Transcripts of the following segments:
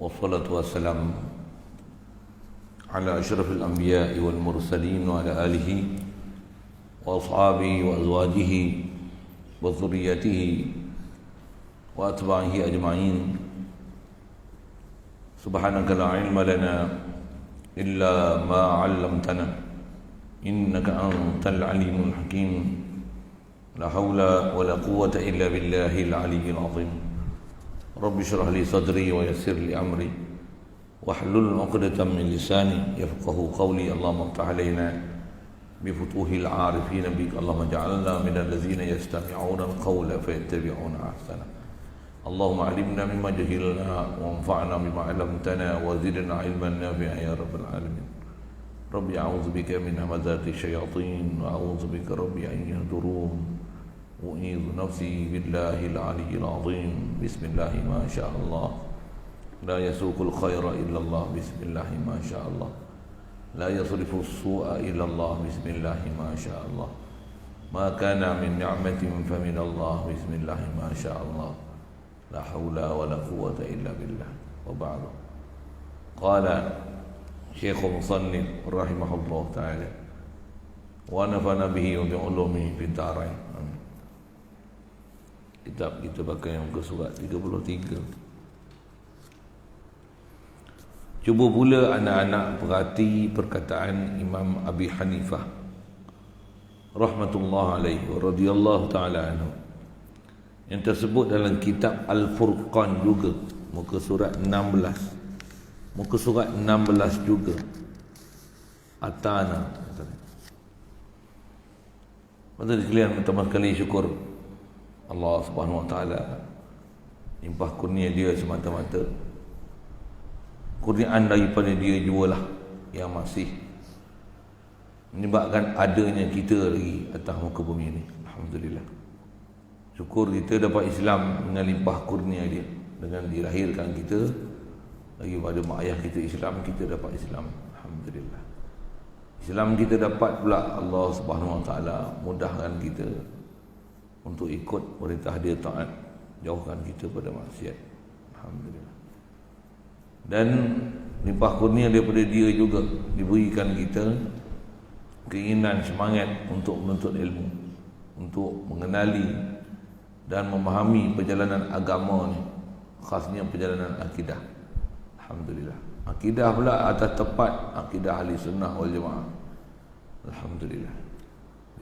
والصلاة والسلام على أشرف الأنبياء والمرسلين وعلى آله وأصحابه وأزواجه وذريته وأتباعه أجمعين. سبحانك لا علم لنا إلا ما علمتنا إنك أنت العليم الحكيم. لا حول ولا قوة إلا بالله العلي العظيم. رب اشرح لي صدري ويسر لي أمري واحلل عقدة من لساني يفقه قولي. اللهم افتح علينا بفتوح العارفين بك. اللهم اجعلنا من الذين يستمعون القول فيتبعون أحسنه. اللهم علمنا مما جهلنا وانفعنا بما علمتنا وزدنا علما نافعا يا رب العالمين. ربي أعوذ بك من همزات الشياطين وأعوذ بك ربي أن يهدرون. أعيذ نفسي بالله العلي العظيم. بسم الله ما شاء الله. لا يسوق الخير إلا الله. بسم الله ما شاء الله. لا يصرف السوء إلا الله. بسم الله ما شاء الله. ما كان من نعمة فمن الله. بسم الله ما شاء الله. لا حول ولا قوة إلا بالله. وبعد. قال شيخ مصنف رحمه الله تعالى ونفعنا به وبعلومه في الدارين. Kitab kita pakai yang ke surat 33. Cuba pula anak-anak perhati perkataan Imam Abi Hanifah rahmatullah alaihi wa radhiyallahu ta'ala anhu yang tersebut dalam kitab Al-Furqan juga, muka surat 16. Muka surat 16 juga. Atana. Pada sekalian, pertama sekali syukur Allah Subhanahu Wa Taala, limpah kurnia dia semata-mata. Kurniaan daripada dia jualah yang masih menyebabkan adanya kita lagi atas muka bumi ini. Alhamdulillah. Syukur kita dapat Islam dengan limpah kurnia dia. Dengan dilahirkan kita lagi pada mak ayah kita Islam, kita dapat Islam. Alhamdulillah. Islam kita dapat pula Allah Subhanahu Wa Taala mudahkan kita untuk ikut perintah dia, taat, jauhkan kita pada maksiat. Alhamdulillah. Dan limpah kurnia daripada dia juga diberikan kita keinginan, semangat untuk menuntut ilmu, untuk mengenali dan memahami perjalanan agama ni, khasnya perjalanan akidah. Alhamdulillah. Akidah pula atas tepat akidah ahli sunnah wal jamaah. Alhamdulillah.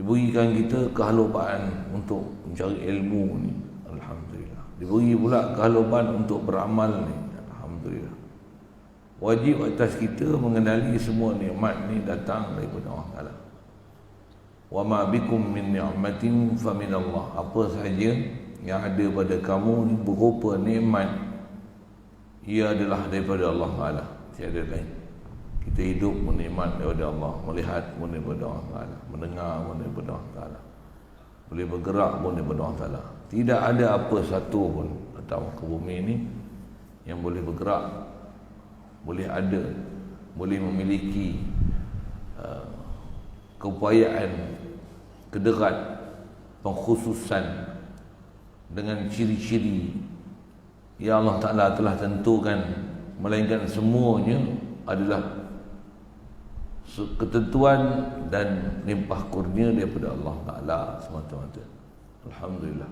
Diberikan kita kehalubaan untuk mencari ilmu ni. Alhamdulillah. Diberi pula kehalubaan untuk beramal ni. Alhamdulillah. Wajib atas kita mengenali semua nikmat ni datang daripada Allah Taala. Wa ma bikum min ni'matin fa min Allah. Apa sahaja yang ada pada kamu ni berupa nikmat, ia adalah daripada Allah Taala. Tiada lain. Kita hidup menikmat daripada Allah, melihat pun daripada Allah Taala, mendengar pun daripada Allah Taala, boleh bergerak pun daripada Allah Taala. Tidak ada apa satu pun atas muka bumi ini yang boleh bergerak, boleh ada, boleh memiliki keupayaan, kederat, pengkhususan dengan ciri-ciri yang Allah Ta'ala telah tentukan, melainkan semuanya adalah ketentuan dan limpah kurnia daripada Allah Ta'ala semata-mata. Alhamdulillah.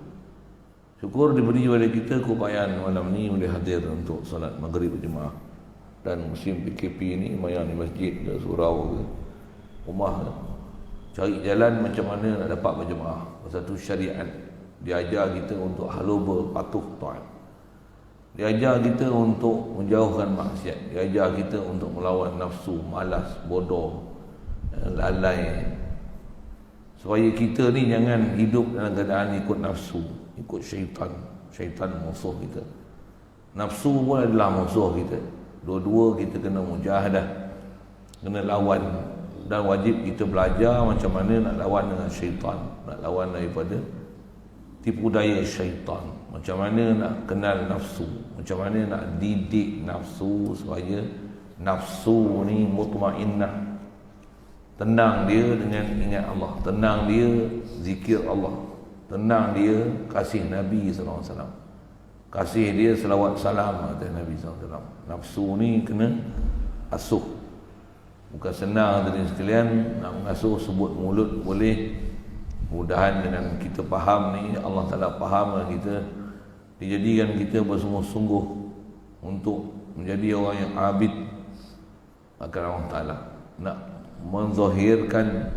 Syukur diberi kepada kita keupayaan malam ni boleh hadir untuk salat maghrib berjemaah. Dan musim PKP ni mayan di masjid ke surau ke rumah ke, cari jalan macam mana nak dapat berjemaah. Satu syariat diajar kita untuk haluba, patuh, taat. Diajar kita untuk menjauhkan maksiat. Diajar kita untuk melawan nafsu, malas, bodoh, lalai. Supaya kita ni jangan hidup dalam keadaan ikut nafsu, ikut syaitan. Syaitan musuh kita. Nafsu pun adalah musuh kita. Dua-dua kita kena mujahadah, kena lawan. Dan wajib kita belajar macam mana nak lawan dengan syaitan, nak lawan daripada tipu daya syaitan. Macam mana nak kenal nafsu, macam mana nak didik nafsu supaya nafsu ni mutmainnah, tenang dia dengan ingat Allah, tenang dia zikir Allah, tenang dia kasih Nabi SAW. kasih dia selawat salam atas Nabi SAW. Nafsu ni kena asuh. Bukan senang tadi sekalian nak mengasuh sebut mulut boleh. Mudahan dengan kita faham ni, Allah Ta'ala faham kita, dijadikan kita bersungguh-sungguh untuk menjadi orang yang abid akan Allah Ta'ala, nak menzahirkan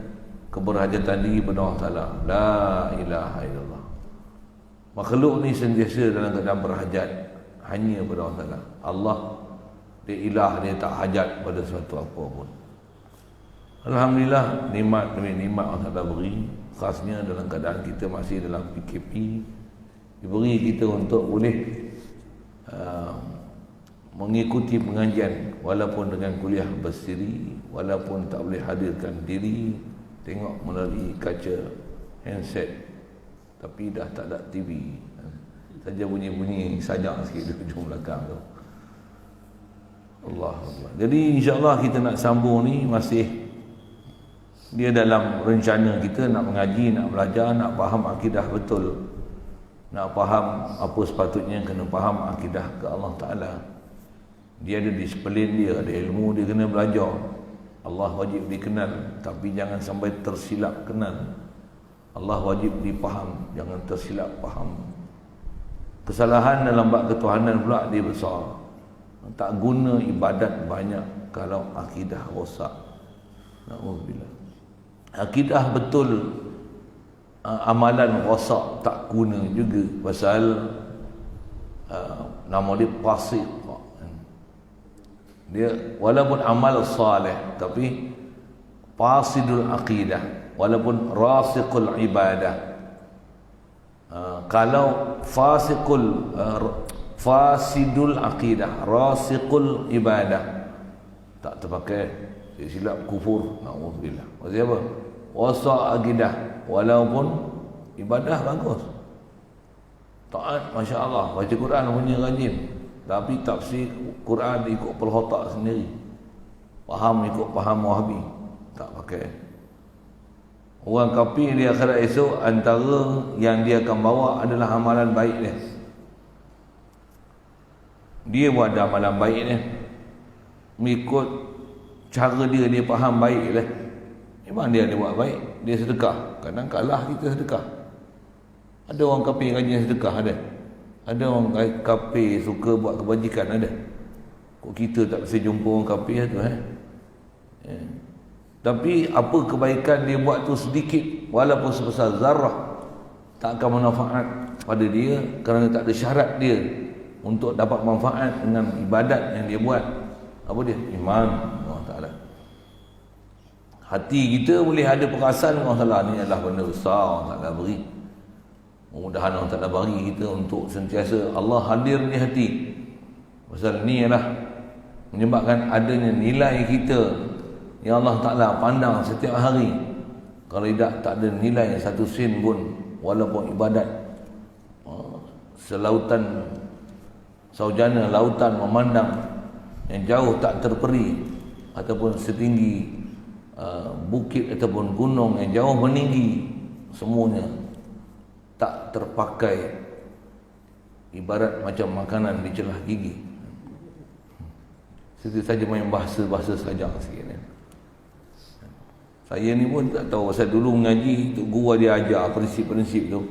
keberhajatan diri pada Allah Ta'ala. La ilaha illallah. Makhluk ni sentiasa dalam keadaan berhajat hanya pada Allah Ta'ala. Allah dia ilah, dia tak hajat pada sesuatu apa pun. Alhamdulillah, nikmat demi nikmat Allah Ta'ala beri, khasnya dalam keadaan kita masih dalam PKP, diberi kita untuk boleh mengikuti pengajian walaupun dengan kuliah bersiri, walaupun tak boleh hadirkan diri, tengok melalui kaca handset, tapi dah tak ada TV, saja bunyi-bunyi sajak sikit di hujung belakang tu. Allah Allah. Jadi insya-Allah kita nak sambung ni masih dia dalam rencana kita nak mengaji, nak belajar, nak faham akidah betul, nak faham apa sepatutnya kena faham akidah ke Allah Ta'ala. Dia ada disiplin dia, ada ilmu dia kena belajar. Allah wajib dikenal, tapi jangan sampai tersilap kenal. Allah wajib dipaham, jangan tersilap faham. Kesalahan dalam bab ketuhanan pula dia besar. Tak guna ibadat banyak kalau akidah rosak. Na'udzubillah. Akidah betul, amalan rosak tak guna juga. Pasal nama dia fasik. Dia walaupun amal salih tapi fasidul aqidah, walaupun rasiqul ibadah. Kalau fasidul aqidah, rasiqul ibadah, tak terpakai, silap kufur, na'udzubillah. Maksudnya apa? Wasak akidah, walaupun ibadah bagus, taat, Masya Allah, baca Quran punya rajin, tapi tafsir Quran ikut pelhotak sendiri, faham ikut faham Wahabi, tak pakai. Orang kafir di akhirat esok, antara yang dia akan bawa adalah amalan baik dia. Dia buat amalan baik dia, mengikut cara dia, dia faham baik dia. Memang dia ada buat baik, dia sedekah. Kadang kalah kita sedekah. Ada orang kafir rajin sedekah, ada. Ada orang kafir suka buat kebajikan, ada. Kok kita tak bisa jumpa orang kafir tu Tapi apa kebaikan dia buat tu sedikit, walaupun sebesar zarah, tak akan bermanfaat pada dia, kerana tak ada syarat dia untuk dapat manfaat dengan ibadat yang dia buat. Apa dia? Iman Allah Ta'ala. Hati kita boleh ada perasaan Allah Ta'ala, ni adalah benda besar Allah Ta'ala beri. Mudah-mudahan Allah Ta'ala bagi kita untuk sentiasa Allah hadir di hati. Pasal ni adalah menyebabkan adanya nilai kita yang Allah Ta'ala pandang setiap hari. Kalau tidak, tak ada nilai satu sen pun, walaupun ibadat. Selautan saujana lautan memandang yang jauh tak terperi, ataupun setinggi bukit ataupun gunung yang jauh meninggi, semuanya tak terpakai, ibarat macam makanan di celah gigi. Situ saja main bahasa-bahasa saja sikit ni. Saya ni pun tak tahu, pasal dulu mengaji tu guru dia ajar prinsip-prinsip tu.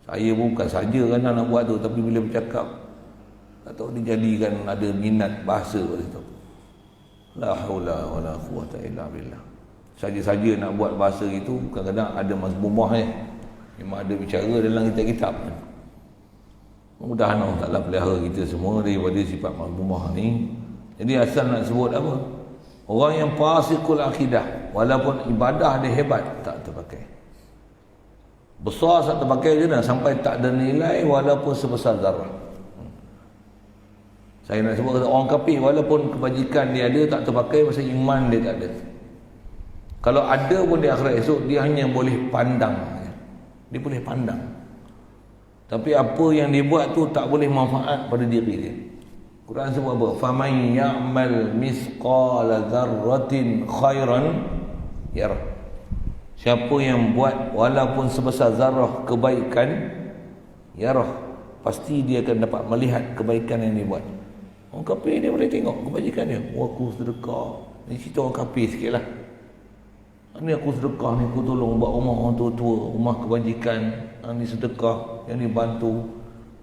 Saya bukan saja kan nak buat tu, tapi bila bercakap tak tahu dijadikan ada minat bahasa pada situ. La haula wala quwata illa billah. Saja-saja nak buat bahasa itu, kadang-kadang ada mazmumah memang ada bicara dalam kitab-kitab. Mudah-mudahan Allah Ta'ala pelihara kita semua daripada sifat mazmumah ni. Jadi asal nak sebut apa? Orang yang fasikul akidah, walaupun ibadah dia hebat, tak terpakai. Besar tak terpakai je dah, sampai tak ada nilai walaupun sebesar zarah. Saya nak sebut orang kafir, walaupun kebajikan dia ada, tak terpakai pasal iman dia tak ada. Kalau ada pun di akhirat esok, dia hanya boleh pandang. Dia boleh pandang, tapi apa yang dia buat tu tak boleh manfaat pada diri dia. Quran sebut apa? Faman ya'mal misqala dzarratin khairan yarah. Siapa yang buat walaupun sebesar zarah kebaikan, yarah, pasti dia akan dapat melihat kebaikan yang dia buat. Orang kafir dia boleh tengok kebajikan dia. Aku sedekah. Ni cerita orang kafir sikit lah. Ni aku sedekah ni, aku tolong buat rumah orang tua-tua, rumah kebajikan. Ni sedekah, yang ni bantu.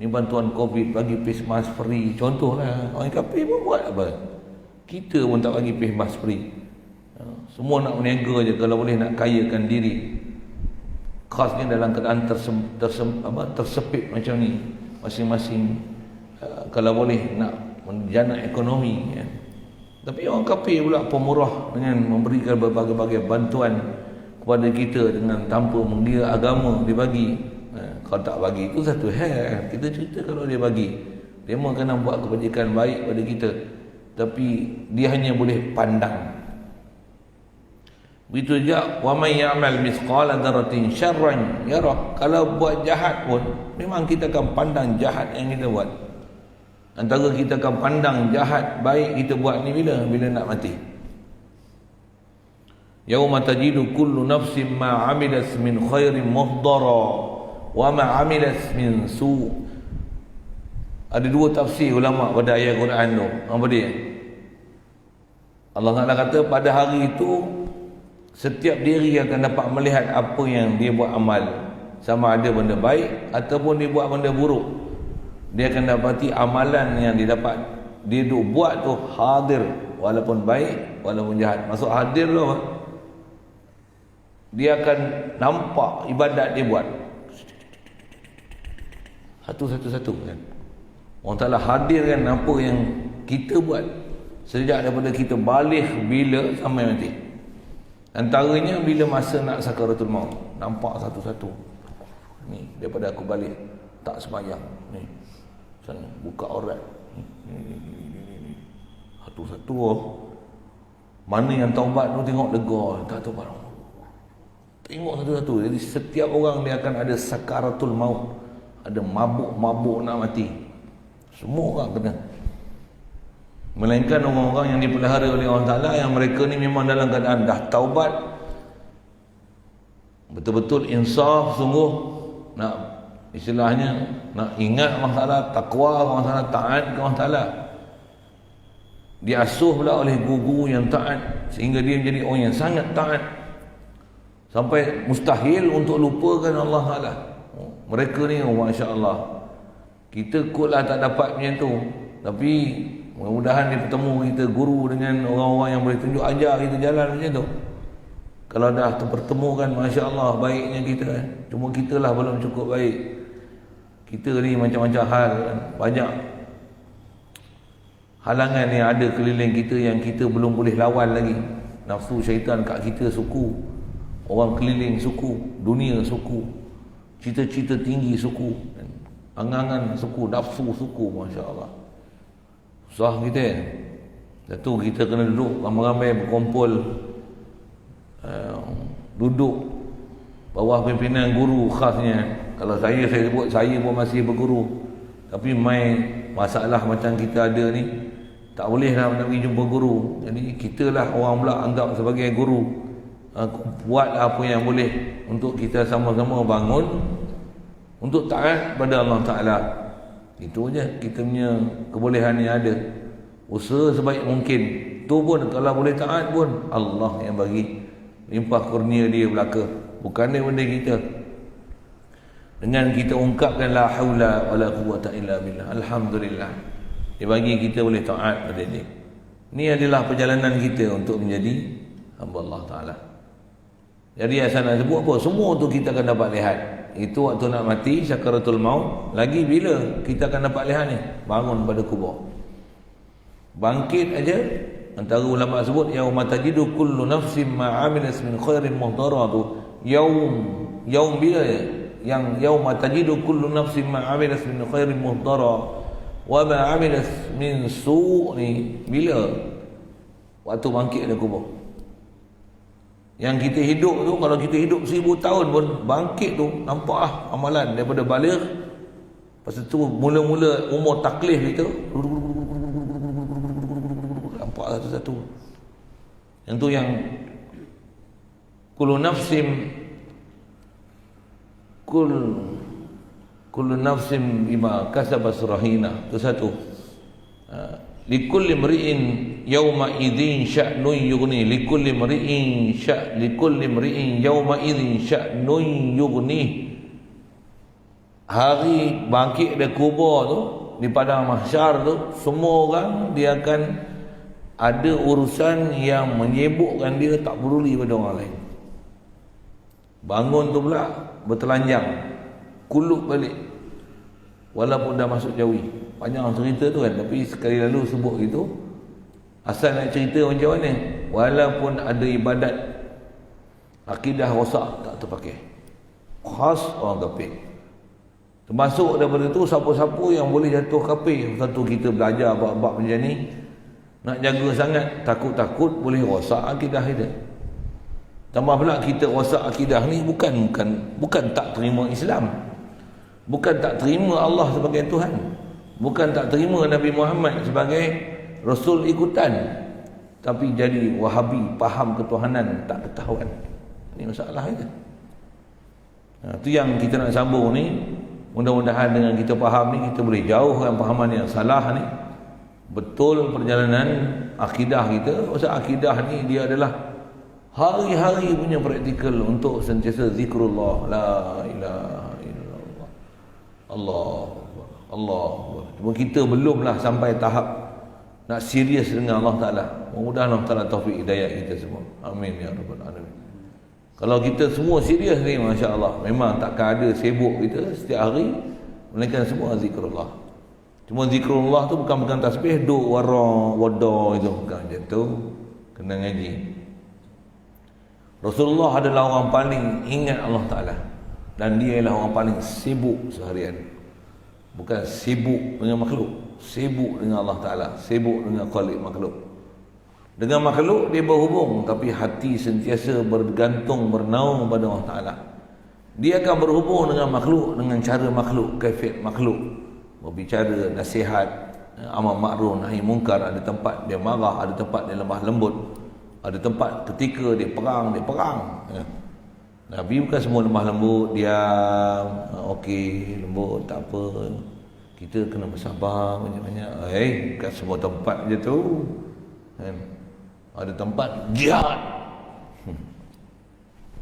Ni bantuan COVID, bagi face mask free. Contohlah, orang kafir pun buat apa? Kita pun tak bagi face mask free. Semua nak berniaga je kalau boleh nak kayakan diri. Khasnya dalam keadaan tersepit macam ni. Masing-masing kalau boleh nak menjana ekonomi ya. Tapi orang kafir pula pemurah dengan memberikan berbagai-bagai bantuan kepada kita dengan tanpa mengira agama dia bagi. Kalau tak bagi itu satu hal. Kita cerita kalau dia bagi. Dia mahu kena buat kebajikan baik pada kita. Tapi dia hanya boleh pandang. Begitu juga wa may ya'mal mithqala dzarratin syarran yarah. Kalau buat jahat pun memang kita akan pandang jahat yang kita buat. Antara kita akan pandang jahat baik kita buat ni bila nak mati. Yauma tajidu kullu nafsin ma 'amilat min khairin muhdara wa ma 'amilat min su'. Ada dua tafsir ulama pada ayat Quran tu. Apa dia? Allah Taala kata pada hari itu setiap diri akan dapat melihat apa yang dia buat amal, sama ada benda baik ataupun dia buat benda buruk. Dia akan dapati amalan yang dia dapat dia duk buat tu hadir, walaupun baik walaupun jahat. Maksud hadir tu apa? Dia akan nampak ibadat dia buat satu-satu kan. Allah Ta'ala hadirkan apa yang kita buat sejak daripada kita balik bila sampai mati. Antaranya bila masa nak sakaratul maut, nampak satu-satu. Ni daripada aku balik tak sembahyang ni. Sana buka aurat. Satu-satu mana yang taubat tu tengok lega, tak taubat. Tengok satu-satu. Jadi setiap orang dia akan ada sakaratul maut. Ada mabuk-mabuk nak mati. Semua orang kena. Melainkan orang-orang yang dipelihara oleh Allah Ta'ala yang mereka ni memang dalam keadaan dah taubat, betul-betul insaf sungguh, nak istilahnya nak ingat Allah Ta'ala, takwa Allah Ta'ala, taat ke Allah Ta'ala. Diasuh pula oleh guru yang taat sehingga dia menjadi orang yang sangat taat sampai mustahil untuk lupakan Allah Ta'ala. Mereka ni Masya Allah, kita kotlah tak dapat macam tu, tapi mudah-mudahan dia bertemu kita guru dengan orang-orang yang boleh tunjuk ajar kita jalan macam tu. Kalau dah bertemu kan Masya Allah baiknya kita kan. Cuma kita lah belum cukup baik. Kita ni macam-macam hal kan. Banyak halangan yang ada keliling kita yang kita belum boleh lawan lagi. Nafsu syaitan kat kita suku, orang keliling suku, dunia suku, cita-cita tinggi suku, angan-angan suku, nafsu suku. Masya Allah, susah kita. Satu, kita kena duduk ramai-ramai berkumpul, duduk bawah pimpinan guru khasnya. Kalau saya sebut, saya pun masih berguru, tapi masalah macam kita ada ni, tak boleh lah nak pergi jumpa guru. Jadi kita lah orang pula anggap sebagai guru. Buatlah apa yang boleh untuk kita sama-sama bangun untuk taat pada Allah Ta'ala. Itu je kita punya kebolehan yang ada. Usaha sebaik mungkin. Tu pun kalau boleh taat pun Allah yang bagi limpah kurnia dia belaka, bukan daripada kita. Dengan kita ungkapkan la haula wala quwwata illa billah, alhamdulillah, dia bagi kita boleh taat pada dia. Ini adalah perjalanan kita untuk menjadi hamba Allah Ta'ala. Jadi asal nak sebut apa, semua tu kita akan dapat lihat. Itu waktu nak mati, sakaratul maut. Lagi bila kita akan dapat lihat ni? Bangun pada kubur, bangkit aja. Antara ulama sebut yauma tajidu kullu nafsin ma 'amilat min khairin muhdara tu yaum bila yang yauma tajidu kullu nafsin ma 'amilat min khairin muhdara wa ma 'amilat min su' ni bila? Waktu bangkit dari kubur. Yang kita hidup tu, kalau kita hidup 1000 tahun pun bangkit tu nampak amalan daripada balik. Lepas tu mula-mula umur taklif kita nampak satu-satu. Yang tu yang kullu nafsin kullu nafsin bima kasabat rahina. Itu satu. Likulli mri'in yawma idzin sya'nun yughni, likulli mri'in yawma idzin sya'nun yughni. Hari bangkit dari kubur tu, di padang mahsyar tu, semua orang dia akan ada urusan yang menyibukkan dia, tak peduli pada orang lain. Bangun tu pula bertelanjang, kulup balik, walaupun dah masuk jawi. Panjang cerita tu kan, tapi sekali lalu sebut gitu. Asal nak cerita macam mana? Walaupun ada ibadat, akidah rosak, tak terpakai. Khas orang kafir. Termasuk daripada tu siapa-siapa yang boleh jatuh kafir. Satu, kita belajar bab-bab macam ni, nak jaga sangat, takut-takut boleh rosak akidah kita. Tambah pula kita rosak akidah ni bukan tak terima Islam, bukan tak terima Allah sebagai Tuhan, bukan tak terima Nabi Muhammad sebagai Rasul ikutan, tapi jadi Wahabi, faham ketuhanan tak ketahuan. Ini masalah itu. Itu yang kita nak sambung ni. Mudah-mudahan dengan kita faham ni, kita boleh jauhkan fahaman yang salah ni. Betul perjalanan akidah kita. Pasal akidah ni dia adalah hari-hari punya praktikal untuk sentiasa zikrullah, la ilaha illallah, Allah. Cuma kita belumlah sampai tahap nak serius dengan Allah Ta'ala. Mudah-mudahan Allah Ta'ala taufik hidayah kita semua. Amin ya rabbal alamin. Kalau kita semua serius ni, Masya Allah, memang takkan ada sibuk kita setiap hari, melainkan semua zikrullah. Cuma zikrullah tu bukan tasbih, duk wara, wada, itu bukan macam tu. Kena ngaji. Rasulullah adalah orang paling ingat Allah Ta'ala, dan dia ialah orang paling sibuk seharian. Bukan sibuk dengan makhluk, sibuk dengan Allah Ta'ala, sibuk dengan khalik makhluk. Dengan makhluk dia berhubung, tapi hati sentiasa bergantung, bernaung pada Allah Ta'ala. Dia akan berhubung dengan makhluk dengan cara makhluk, kaifiat makhluk. Berbicara, nasihat, amar ma'ruf, nahi munkar. Ada tempat dia marah, ada tempat dia lemah lembut, ada tempat ketika dia perang. Nabi bukan semua lemah lembut, diam, okey, lembut, tak apa. Kita kena bersabar banyak-banyak. Bukan semua tempat je tu. Ada tempat jihad,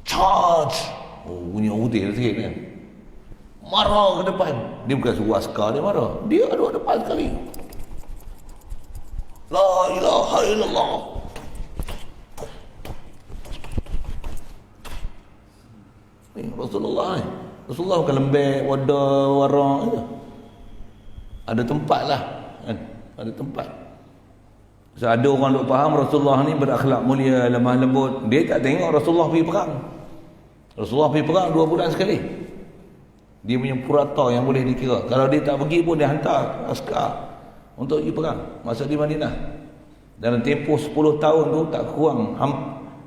charge, punya udil sikit kan, marah ke depan. Dia bukan suruh askar dia marah, dia ada depan sekali, la ilaha illallah. Rasulullah bukan lembek, wadah, warah je. Ada tempat lah kan? Ada tempat. So, ada orang duk faham Rasulullah ni berakhlak mulia, lemah lembut. Dia tak tengok Rasulullah pergi perang. Rasulullah pergi perang 2 bulan sekali. Dia punya purata yang boleh dikira. Kalau dia tak pergi pun dia hantar askar untuk pergi perang masa di Madinah. Dalam tempoh 10 tahun tu tak kurang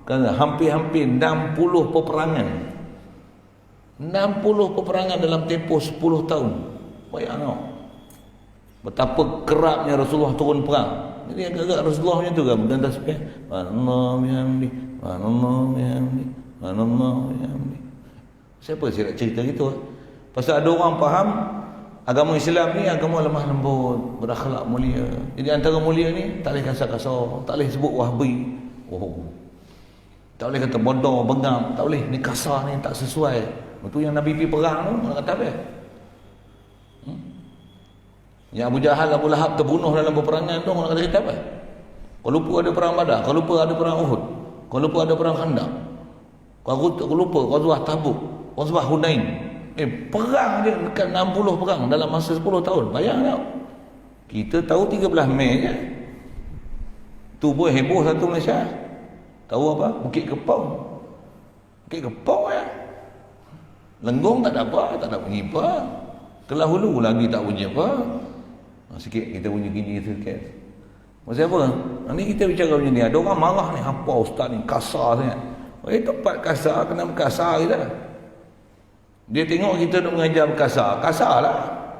hampir-hampir 60 peperangan. 60 peperangan dalam tempoh 10 tahun. Bayangkan betapa kerapnya Rasulullah turun perang. Jadi agak-agak Rasulullah macam tu kan, bukan tasbih. Allah bihamdi, Allah bihamdi, Allah bihamdi. Siapa saya nak cerita gitu? Pasal ada orang faham agama Islam ni agama lemah lembut, berakhlak mulia. Jadi antara mulia ni tak boleh kasar-kasar, tak boleh sebut wahbi. Tak boleh kata bodoh, bengam, tak boleh. Ni kasar ni tak sesuai. Itu yang Nabi pergi perang tu, nak kata apa? Yang Abu Jahal, Abu Lahab terbunuh dalam peperangan tu, orang kata kita apa? Kau lupa ada perang Badar, kau lupa ada perang Uhud, kau lupa ada perang Khandaq, kau lupa Ghazwah Tabuk, Ghazwah Hunain. Perang dia dekat 60 perang dalam masa 10 tahun. Bayang tak? Kita tahu 13 Mei je. Tu pun heboh satu Malaysia. Tahu apa? Bukit Kepong. Bukit Kepong ya. Lenggong tak ada apa, tak ada bunyi apa. Kelah Hulu lagi tak bunyi apa. Sikit kita bunyi gini sikit. Maksud apa? Nanti kita bicara macam ni. Ada orang marah ni, apa ustaz ni kasar sangat. Tempat kasar, kenapa kasar kita? Dia tengok kita nak mengajar kasar, kasar lah.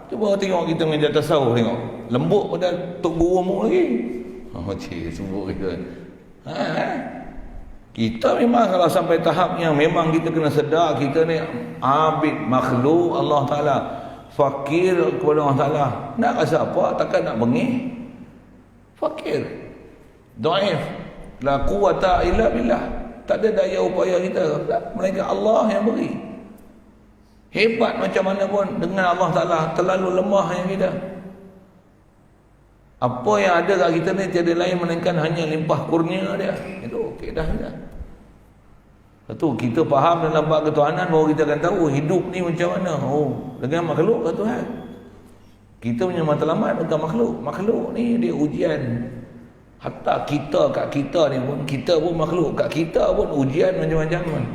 Cuba tengok kita mengajar tasawuf, tengok lembut pada Tok Guru Mu lagi. Cik sebut kita. Kita memang kalau sampai tahap yang memang kita kena sedar kita ni abid makhluk Allah Ta'ala. fakir kepada Allah Ta'ala. Nak rasa apa? Takkan nak bengih? Fakir, dhaif, la quwata illa billah. Tak ada daya upaya kita, melainkan Allah yang beri. Hebat macam mana pun, dengan Allah Ta'ala terlalu lemah yang kita. Apa yang ada kat kita ni tiada lain melainkan hanya limpah kurnia dia. Itu kaedah kita. Lepas kita faham dalam bab ketuhanan, baru kita akan tahu hidup ni macam mana. Oh, dengan makhluk ke Tuhan. Kita punya matlamat bukan makhluk. Makhluk ni dia ujian. Hatta kita kat kita ni pun, kita pun makhluk. Kat kita pun ujian macam-macam pun.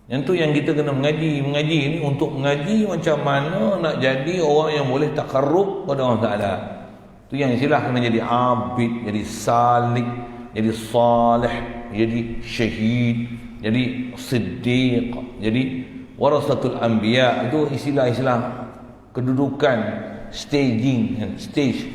Yang tu yang kita kena mengaji ni untuk mengaji macam mana nak jadi orang yang boleh takarrub pada Allah Ta'ala. Tu yang istilah kena jadi abid, jadi salik, jadi salih, jadi syahid, jadi siddiq, jadi warasatul anbiya. Itu istilah-istilah kedudukan, staging, stage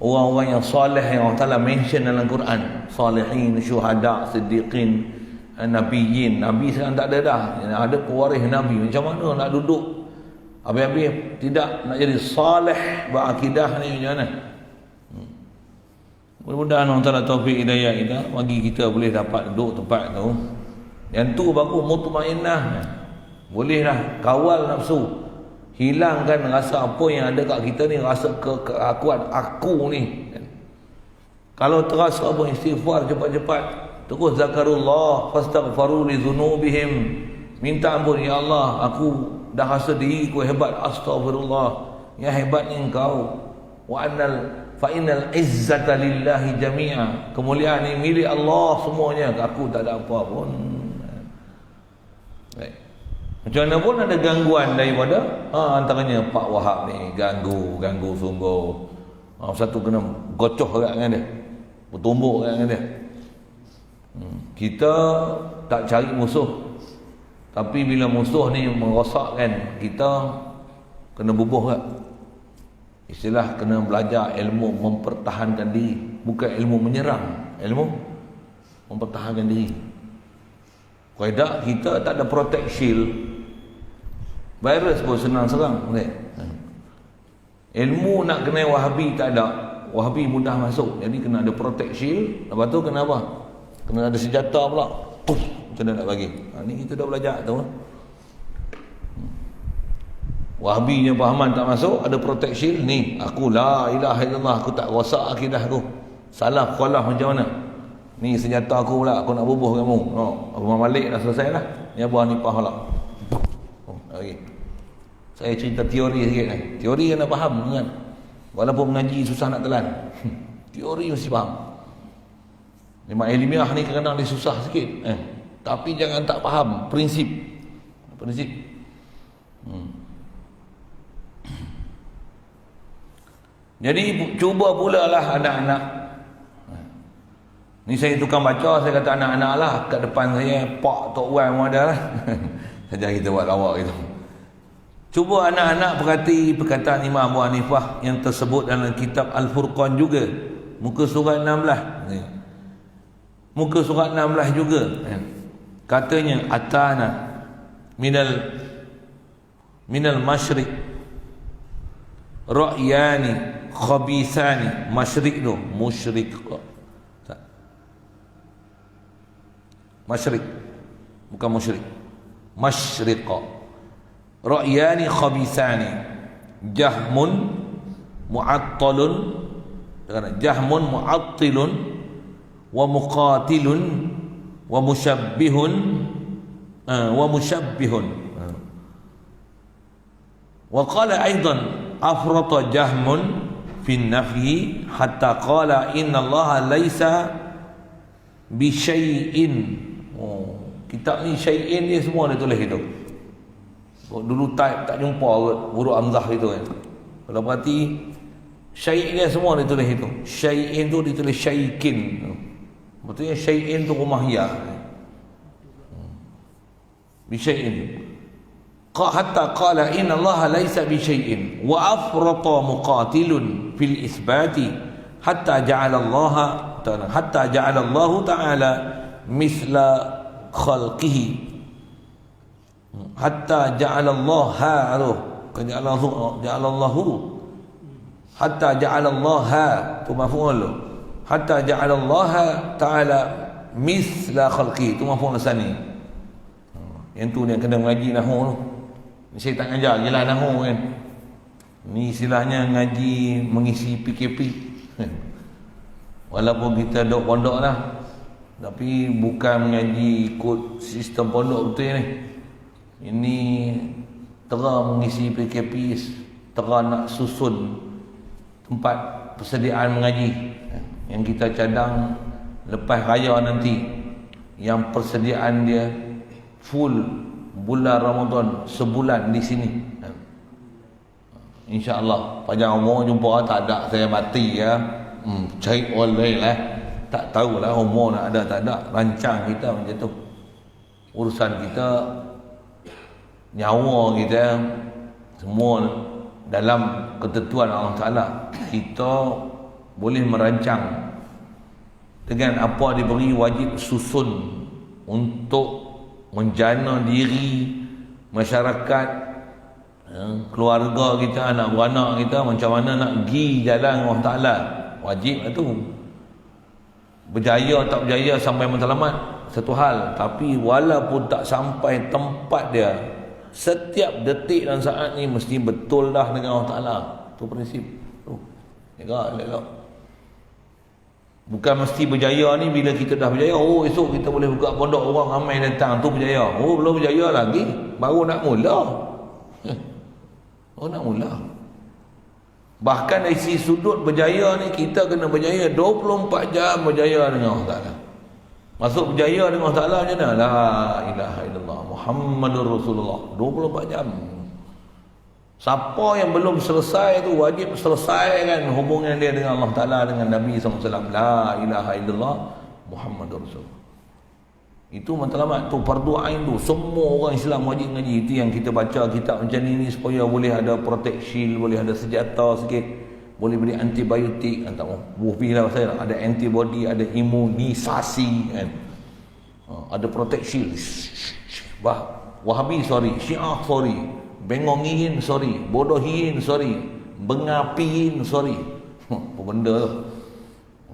orang-orang yang salih yang Allah Ta'ala mention dalam Quran. Salihin, syuhada, siddiqin, nabiyin. Nabi sekarang tak ada dah, ada pewaris Nabi. Macam mana nak duduk habis-habis tidak nak jadi salih berakidah ni macam mana? Mudah-mudahan Allah Ta'ala taufik hidayah kita, bagi kita boleh dapat duduk tempat tu. Yang tu baru mutmainnah, bolehlah kawal nafsu, hilangkan rasa apa yang ada kat kita ni, rasa keakuan aku ni. Kalau terasa apa, istighfar cepat-cepat, terus zakarullah, fastaghfaru li dhunubihim, minta ampun, ya Allah, aku dah rasa diri aku hebat, astaghfirullah, yang hebat ni engkau. Wa annal fa innal izzata lillahi jami'a, kemuliaan ni milik Allah semuanya, aku tak ada apa pun. Baik. Macam mana pun ada gangguan daripada antaranya Pak Wahab ni ganggu sungguh. Satu kena gocoh kat dengan dia, bertumbuk kat dengan dia. Kita tak cari musuh, tapi bila musuh ni merosakkan kita, kena bubuh kat. Istilah kena belajar ilmu mempertahankan diri, bukan ilmu menyerang, ilmu mempertahankan diri. Kaedah kita tak ada protect shield, virus pun senang serang. Ilmu nak kena Wahabi tak ada, Wahabi mudah masuk, jadi kena ada protect shield. Lepas tu kena apa? Kena ada senjata pula. Macam mana nak bagi? Ni kita dah belajar tu. Wahabi yang fahaman tak masuk, ada protect shield ni. Aku la ilaha illallah, aku tak rosak akidah aku. Salah khalah macam mana? Ni senjata aku pula, aku nak bubuh kamu. Abang Malik dah selesai lah. Ni Abang Hanifah pula. Okay. Saya cerita teori sikit ni. Teori kena faham kan. Walaupun mengaji susah nak telan. Teori mesti faham. Memang ilmiah ni kadang-kadang dia susah sikit. Tapi jangan tak faham prinsip. Prinsip. Jadi cuba pula lah anak-anak. Ni saya tukang baca, saya kata anak-anak lah. Kat depan saya, Pak Tok Wan pun ada lah. Saja kita buat lawak gitu. Cuba anak-anak perhati perkataan Imam Abu Hanifah yang tersebut dalam kitab Al-Furqan juga. Muka surat 16. Muka surat 16 juga. Katanya, atana minal masyriq ra'yani khabithani. Masyriq tu musyrik, masyriq bukan musyrik, masyriq. Ra'yani khabithani, jahmun mu'attalun, jahmun mu'attilun wa muqatilun wa musyabbihun wa musyabbihun. Wa qala aidan afrata jahmun fi nafyi hatta qala inna Allah laisa bi syai'in. Kitab ni syai'in ni semua dia tulis itu. Dulu tak jumpa huruf hamzah itu kan. Kalau perhati syai' dia semua dia tulis itu. Syai'in tu ditulis syai'kin. Betulnya syai'in tu rumah ya. Bi syai'in. Hatta qala inna Allah laisa bi syai'in wa afrata muqatilun fil isbati hatta ja'ala Allah ta'ala mithla khalqihi hatta ja'alallaha ja'alallahu hatta ja'alallaha tu maf'ul hatta ja'alallaha ta'ala misla khalqi tu maf'ul sani. Yang tu yang kena mengaji nahwu tu. Saya tak ngajar je lah nahwu kan. Ni istilahnya ngaji mengisi PKP. Walaupun kita duduk pondok lah, tapi bukan mengaji ikut sistem pondok betul ni. Ini tera mengisi PKP, tera nak susun tempat persediaan mengaji yang kita cadang lepas raya nanti, yang persediaan dia full bulan Ramadan sebulan di sini. InsyaAllah panjang umur jumpa tak ada saya mati ya. Cari online lah. Tak tahulah umur nak ada tak ada. Rancang kita macam tu. Urusan kita, nyawa kita, semua dalam ketentuan Allah Ta'ala. Kita boleh merancang dengan apa diberi, wajib susun untuk menjana diri masyarakat, keluarga kita, anak beranak kita, macam mana nak pergi jalan Allah Ta'ala. Wajib itu. Berjaya tak berjaya sampai matlamat satu hal, tapi walaupun tak sampai tempat dia, setiap detik dan saat ni mesti betul dah dengan Allah Ta'ala. Tu prinsip tu. Elok. Bukan mesti berjaya ni bila kita dah berjaya, oh esok kita boleh buka pondok, orang ramai datang, tu berjaya. Oh belum berjaya lagi, baru nak mula. Oh nak mula. Bahkan dari sisi sudut berjaya ni, kita kena berjaya 24 jam berjaya dengan Allah Ta'ala. Masuk berjaya dengan Allah Ta'ala macam mana? La ilaha illallah Muhammadur Rasulullah 24 jam. Siapa yang belum selesai tu wajib selesaikan hubungan dia dengan Allah Ta'ala, dengan Nabi SAW. La ilaha illallah Muhammadur Rasulullah. Itu matlamat tu, fardu ain tu. Semua orang Islam wajib ngaji. Itu yang kita baca kitab macam ni supaya boleh ada protect shield, boleh ada senjata sikit, boleh beri antibiotik, tak mau bufi lah saya, ada antibody, ada imunisasi kan. Ada protect shield. Wahabi sorry, Syiah sorry, bengongiin sorry, bodohiin sorry, bengapiin sorry. Apa benda tu?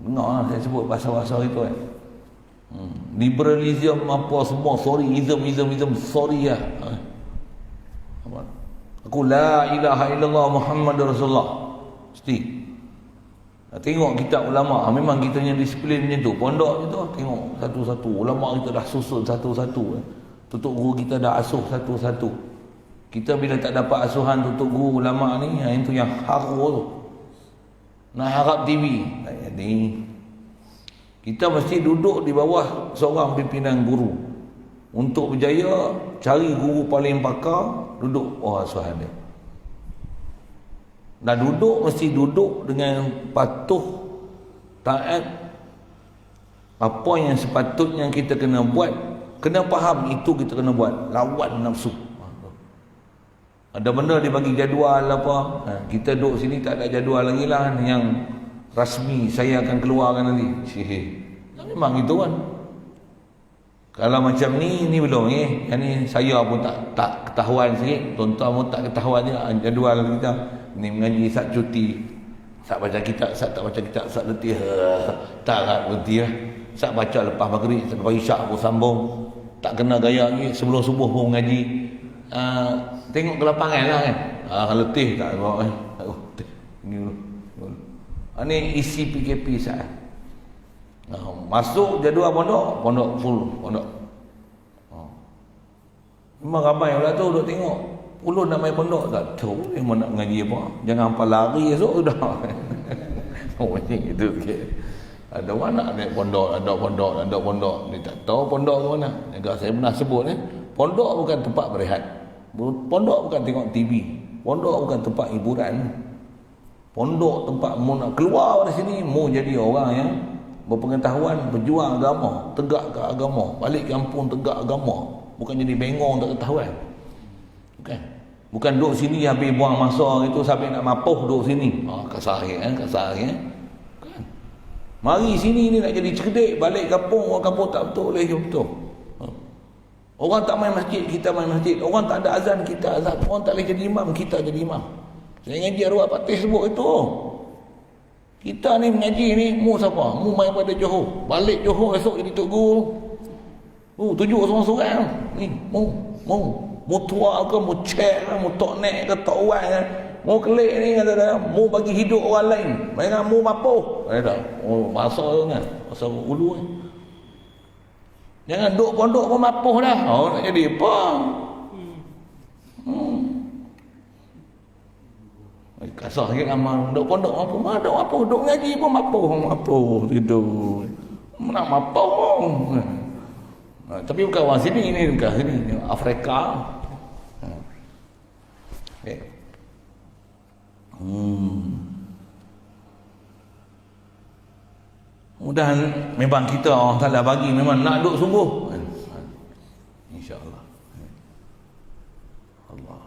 Dengar lah saya sebut bahasa-bahasa itu kan. Liberalism apa semua sorry, ism sorry lah. Aku la ilaha illallah Muhammadur Rasulullah mesti. Tengok kitab ulama, memang kita punya disiplin macam tu. Pondok je tu tengok satu-satu, ulama kita dah susun satu-satu. Tutup guru kita dah asuh satu-satu. Kita bila tak dapat asuhan tutup guru ulama ni, itu yang haru tu. Nak harap TV tak jadi. Kita mesti duduk di bawah seorang pimpinan guru. Untuk berjaya, cari guru paling pakar, duduk bawah asuhan dia. Dan duduk mesti duduk dengan patuh, taat. Apa yang sepatutnya kita kena buat, kena faham itu kita kena buat. Lawan nafsu. Ada benda dia bagi jadual apa, kita duduk sini tak ada jadual lagi lah. Yang rasmi saya akan keluarkan nanti. Memang itu kan. Kalau macam ni belum ni. Yang ni saya pun tak ketahuan sikit. Tuan-tuan pun tak ketahuan je jadual kita. Ni mengaji saat cuti, saat baca kitab, saat tak baca kitab, saat letih. Tak letih lah. Saat baca lepas maghrib, lepas isyak pun sambung. Tak kena gaya lagi. Sebelum subuh pun mengaji. Tengok ke lapangan lah kan. Letih tak bawa ni dulu. Ini isi PKP saat. Masuk jadual pondok full pondok. Memang ramai orang tu duduk tengok. Ulun nak main pondok tak tahu memang nak mengaji apa. Jangan hampa lari esok sudah. Macam itu sikit. Ada mana ada pondok. Dia tak tahu pondok ke mana. Saya pernah sebut pondok bukan tempat berehat. Pondok bukan tengok TV. Pondok bukan tempat hiburan. Pondok tempat mu nak keluar dari sini, mu jadi orang yang berpengetahuan, berjuang agama, tegak ke agama, balik kampung tegak agama, bukan jadi bengong tak ketahuan. Bukan duduk sini habis buang masa itu sampai nak mapuh duduk sini. Kasar kan. Mari sini ni nak jadi cerdik, balik kampung, orang kampung tak betul lagi betul. Orang tak main masjid, kita main masjid. Orang tak ada azan, kita azan. Orang tak boleh jadi imam, kita jadi imam. Saya ngaji arwah patih sebut itu. Kita ni mengaji ni, mu siapa? Mu main pada Johor. Balik Johor esok jadi tok guru. Tujuh seorang-seorang. Ni, mu tua ke, mu cek ke, mu tok nek ke, tok wan ke. Mu kelik ni kata mu bagi hidup orang lain. Mereka mu mapuh. Kata, bahasa tu kan. Bahasa ulu ni. Jangan duk pondok pun mapuh dah. Nak jadi apa? Kasar sikit amal. Duk pondok mapuh. Duk ngaji pun mapuh. Tidur. Nak mapuh. Tapi bukan orang sini ni. Bukan sini. Afrika. Okay. Mudahan memang kita Allah Ta'ala bagi memang nak duduk sungguh, insya-Allah. Allah.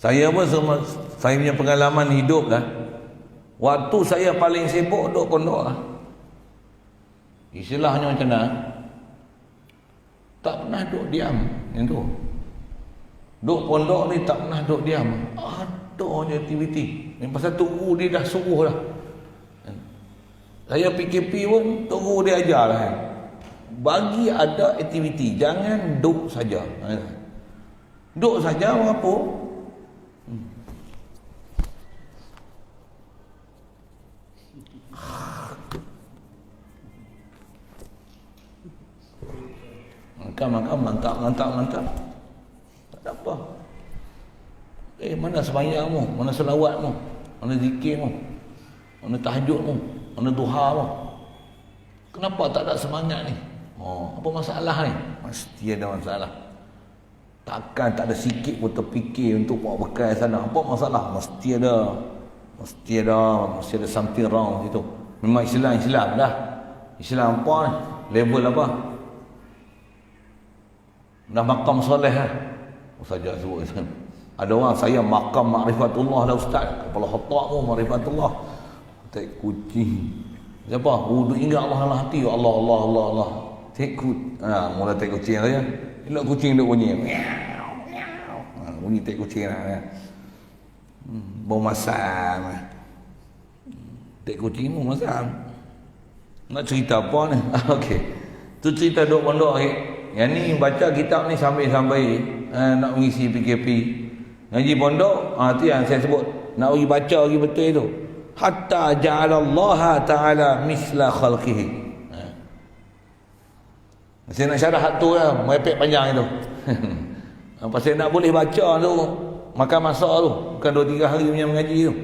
Saya pun saya punya pengalaman hidup lah. Waktu saya paling sibuk duduk pondok lah. Istilahnya macam mana? Tak pernah duduk diam yang tu. Duduk pondok ni tak pernah duduk diam. Ada je aktiviti. Yang pasal tunggu dia dah suruh lah. Saya PKP pun tunggu dia ajar lah. Bagi ada aktiviti, jangan duduk saja. Duduk saja apa? Mantap. Tak ada apa. Mana sembahyangmu? Mana selawatmu? Mana zikirmu? Mana tahajudmu? Mana duhamu? Kenapa tak ada semangat ni? Apa masalah ni? Mesti ada masalah. Takkan tak ada sikit pun terfikir untuk bawa bekal sana. Apa masalah? Mesti ada something wrong situ. Memang Islam dah. Islam apa ni? Level apa? Dah makam soleh lah. Saja sebut kan. Ada orang saya makam makrifatullah dah ustaz. Kepala otakmu makrifatullah. Tak kucing. Siapa? Duk ingat Allah dalam hati. Allah. Tak mula tak kucing saya. Elok kucing duk bunyi. Bunyi tak kucing lah. Bau masam. Tak kucing bau masam. Nak cerita apa ni? Okey. Tu cerita duk pondok akhir. Yang ni baca kitab ni sampai-sampai nak mengisi PKP. Ngaji pondok, tu yang saya sebut. Nak pergi baca lagi betul itu. Hatta ja'alallaha ta'ala misla khalqihi. Saya nak syarah hak tu lah, merepek panjang itu. Pasal nak boleh baca tu, makan masa tu. Bukan 2-3 hari punya mengaji tu.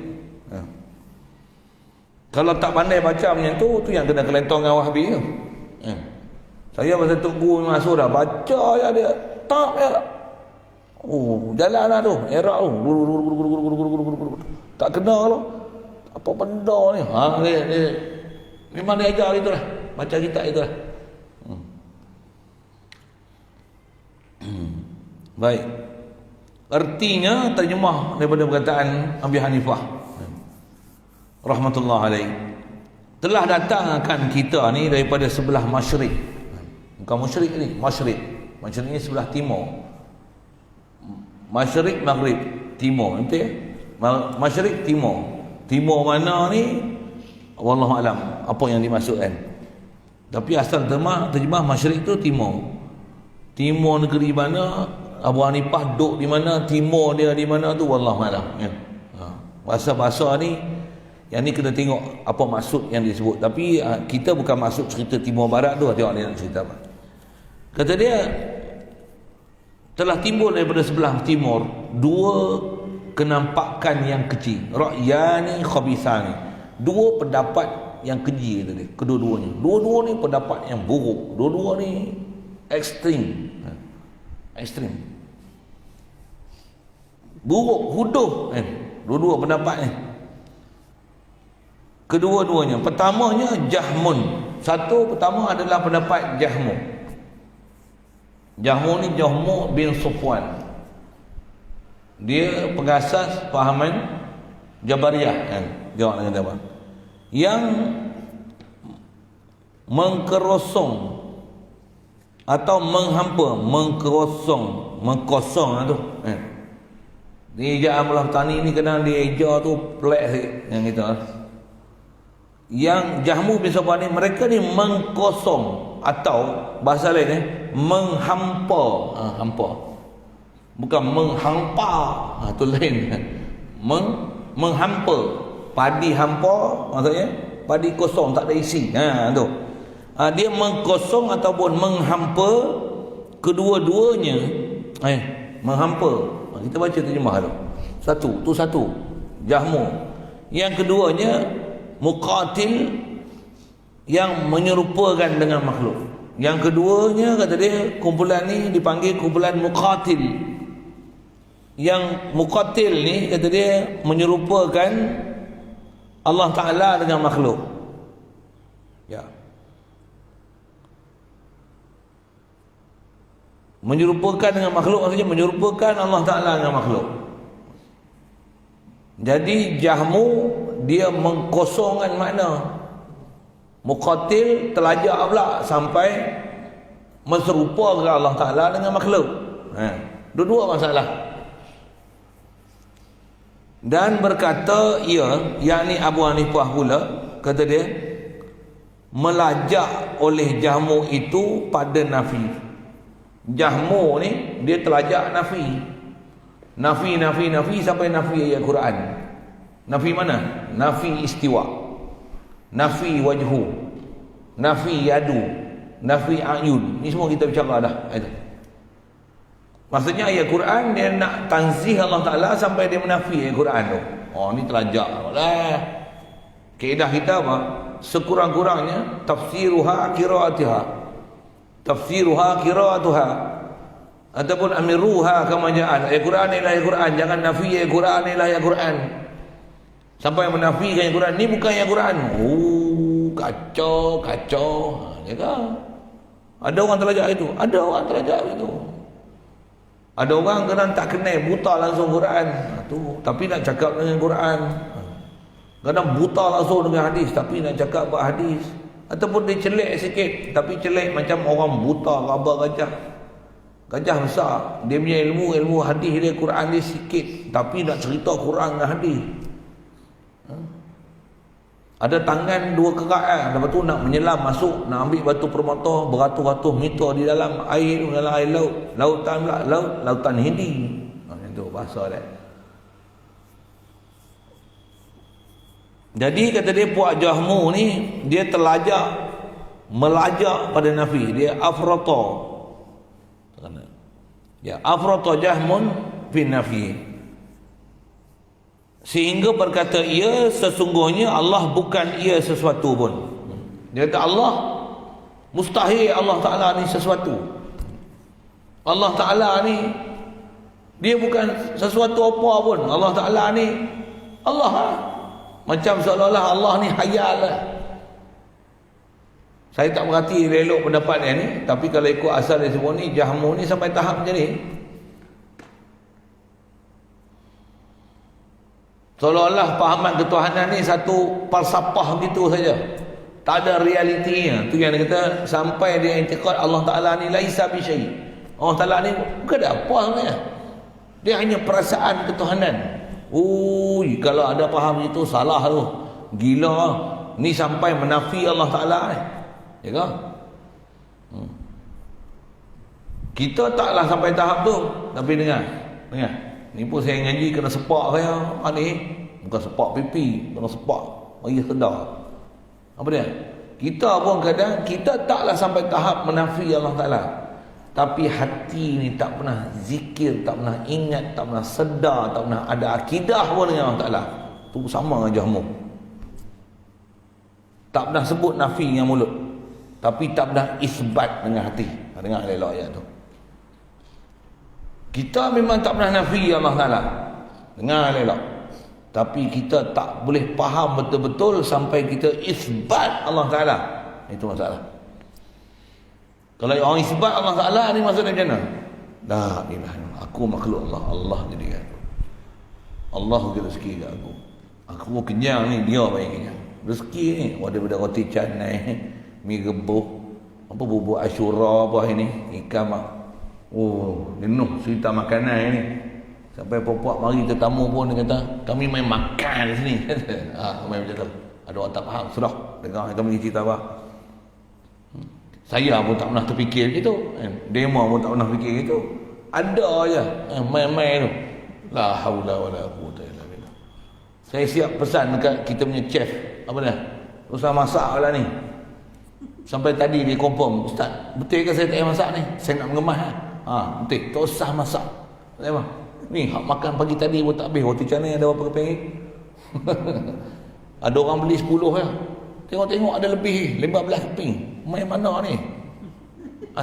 Kalau tak pandai baca macam tu yang kena kelentong dengan Wahbi tu. Saya pasal Tok Guru masuk dah, baca je dia. Tak je. Jalan lah tu, erak tu. Tak kena tu. Apa benda ni? Memang dia ajar itu lah. Baca kitab itu lah. Baik. Artinya terjemah daripada perkataan Abi Hanifah rahmatullah alaih. Telah datangkan kita ni daripada sebelah masyrik. Bukan musyrik ni, masyrik. Masyrik ni sebelah timur. Masyrik, maghrib, timur. Nanti masyrik, timur. Timur mana ni? Wallahu alam. Apa yang dimaksudkan? Tapi asal terjemah masyrik tu timur. Timur negeri mana? Abu Hanifah duduk di mana? Timur dia di mana tu? Wallahu alam. Bahasa-bahasa ni, yang ni kena tengok apa maksud yang disebut. Tapi kita bukan maksud cerita timur barat tu. Tengok dia nak cerita apa. Kata dia, telah timbul daripada sebelah timur dua kenampakan yang kecil. Ra'yani khabithani. Dua pendapat yang keji tadi. Kedua-duanya. Dua-dua ni pendapat yang buruk. Dua-dua ni ekstrim. Ekstrim. Buruk, huduh. Dua-dua pendapat ni. Kedua-duanya. Pertamanya Jahmun. Pertama adalah pendapat Jahmu. Jahmu ni Jahmu bin Sufwan. Dia pengasas fahaman Jabariyah kan. Jawab dengan apa? Yang mengkerosong atau menghampa, mengkosong tu. Ni ejaan Allah Tani ni kadang dia eja tu pelik sikit yang kita. Yang Jahmu bin Safwan ni, mereka ni mengkosong atau bahasa lain menghampa. Hampa. Bukan menghampa. Tu lain. Menghampa. Padi hampa maksudnya padi kosong tak ada isi. Tu. Dia mengkosong ataupun menghampa kedua-duanya. Menghampa. Kita baca terjemah tu. Satu. Jahmu. Yang keduanya muqatil, yang menyerupakan dengan makhluk. Yang keduanya kata dia, kumpulan ni dipanggil kumpulan muqatil. Yang muqatil ni kata dia menyerupakan Allah Ta'ala dengan makhluk. Ya. Menyerupakan dengan makhluk maksudnya menyerupakan Allah Ta'ala dengan makhluk. Jadi Jahmu dia mengkosongkan makna. Muqatil telajak pula sampai menserupakan Allah Ta'ala dengan makhluk. Dua-dua masalah. Dan berkata yakni Abu Hanifah pula, kata dia melajak oleh Jahmu itu pada nafi. Jahmu ni dia telajak nafi sampai nafi ayat Quran. Nafi mana? Nafi istiwa, nafi wajhu, nafi yadu, nafi ayun. Ni semua kita bicara dah. Maksudnya ayat Quran dia nak tanzih Allah Ta'ala sampai dia menafi ayat Quran tu. Ni telajak lah. Kaedah kita apa? Sekurang-kurangnya tafsiruha qiraatuha ataupun amiruha kama ja'al. Ayat Quran ialah ayat Quran, jangan nafi ayat Quran ialah ayat Quran sampai menafikan ayat Quran. Ni bukan ayat Quran. Kacau. Ada orang terlajak itu. Ada orang kadang tak kenal, buta langsung Quran tapi nak cakap dengan Quran. Kadang buta langsung dengan hadis tapi nak cakap buat hadis. Ataupun dia celik sikit, tapi celik macam orang buta raba gajah besar. Dia punya ilmu hadis dia, Quran dia sikit, tapi nak cerita Quran dengan hadis. Ada tangan dua kerak lepas tu nak menyelam masuk, nak ambil batu permata beratus-ratus meter di dalam air laut. Lautan Hindi. Itu bahasa dia. Jadi kata dia puak Jahmu ni dia melajak pada nafi. Dia afrata. Afrata Jahmun fi nafi. Sehingga berkata ia sesungguhnya Allah bukan ia sesuatu pun. Dia kata Allah mustahil Allah Ta'ala ni sesuatu. Allah Ta'ala ni dia bukan sesuatu apa pun. Allah Ta'ala ni Allah macam seolah-olah Allah ni hayal lah. Saya tak berhati elok pendapat dia ni, tapi kalau ikut asal dia semua ni, Jahmu ni sampai tahap macam ni. Seolah-olah pahaman ketuhanan ni satu falsafah gitu saja. Tak ada realitinya. Tu yang dia kata sampai dia intikad Allah Ta'ala ni laisa bi syai'. Allah Ta'ala ni bukan ada apa sebenarnya. Dia hanya perasaan ketuhanan. Kalau ada faham itu salah tu. Gila. Ni sampai menafi Allah Ta'ala ni. Ya kan? Kita taklah sampai tahap tu. Tapi dengar. Ni pun saya ngaji kena sepak saya. Bukan sepak pipi. Kena sepak. Bagi sedar. Apa dia? Kita pun kadang kita taklah sampai tahap menafi Allah Ta'ala. Tapi hati ni tak pernah zikir, tak pernah ingat, tak pernah sedar, tak pernah ada akidah pun dengan Allah Ta'ala. Tu sama dengan Jahmu. Tak pernah sebut nafi dengan mulut, tapi tak pernah isbat dengan hati. Dengar elok ayat tu. Kita memang tak pernah nafi Allah Ta'ala. Dengar elok. Tapi kita tak boleh faham betul-betul sampai kita isbat Allah Ta'ala. Itu masalah. Kalau orang isbat Allah Ta'ala ni maksudnya macam mana? La ilaha illallah. Aku makhluk Allah. Allah jadi aku. Allah bagi rezeki kat aku. Aku kenyang ni, dia bagi kenyang. Rezeki ni daripada roti canai, mi rebus, apa bubur Asyura apa ini ikan jenuh cerita makanan ini. Sampai puak mari tetamu pun dia kata kami main makan di sini. Main macam tu. Ada orang tak faham, sudah dengar kami cerita apa. Saya pun tak pernah terfikir gitu. Demo pun tak pernah fikir gitu. Ada aja main-main tu. La haula wala quwwata illa billah. Saya siap pesan dekat kita punya chef apa dah? Usah masak lah ni. Sampai tadi dia confirm, ustaz, betul ke saya tak payah masak ni? Saya nak mengemas betul. Tak usah masak. Memang. Ni hak makan pagi tadi pun tak habis. Roti canai ada berapa keping? Ada orang beli 10 ya. Tengok-tengok ada lebih 15 keping. Main mana ni?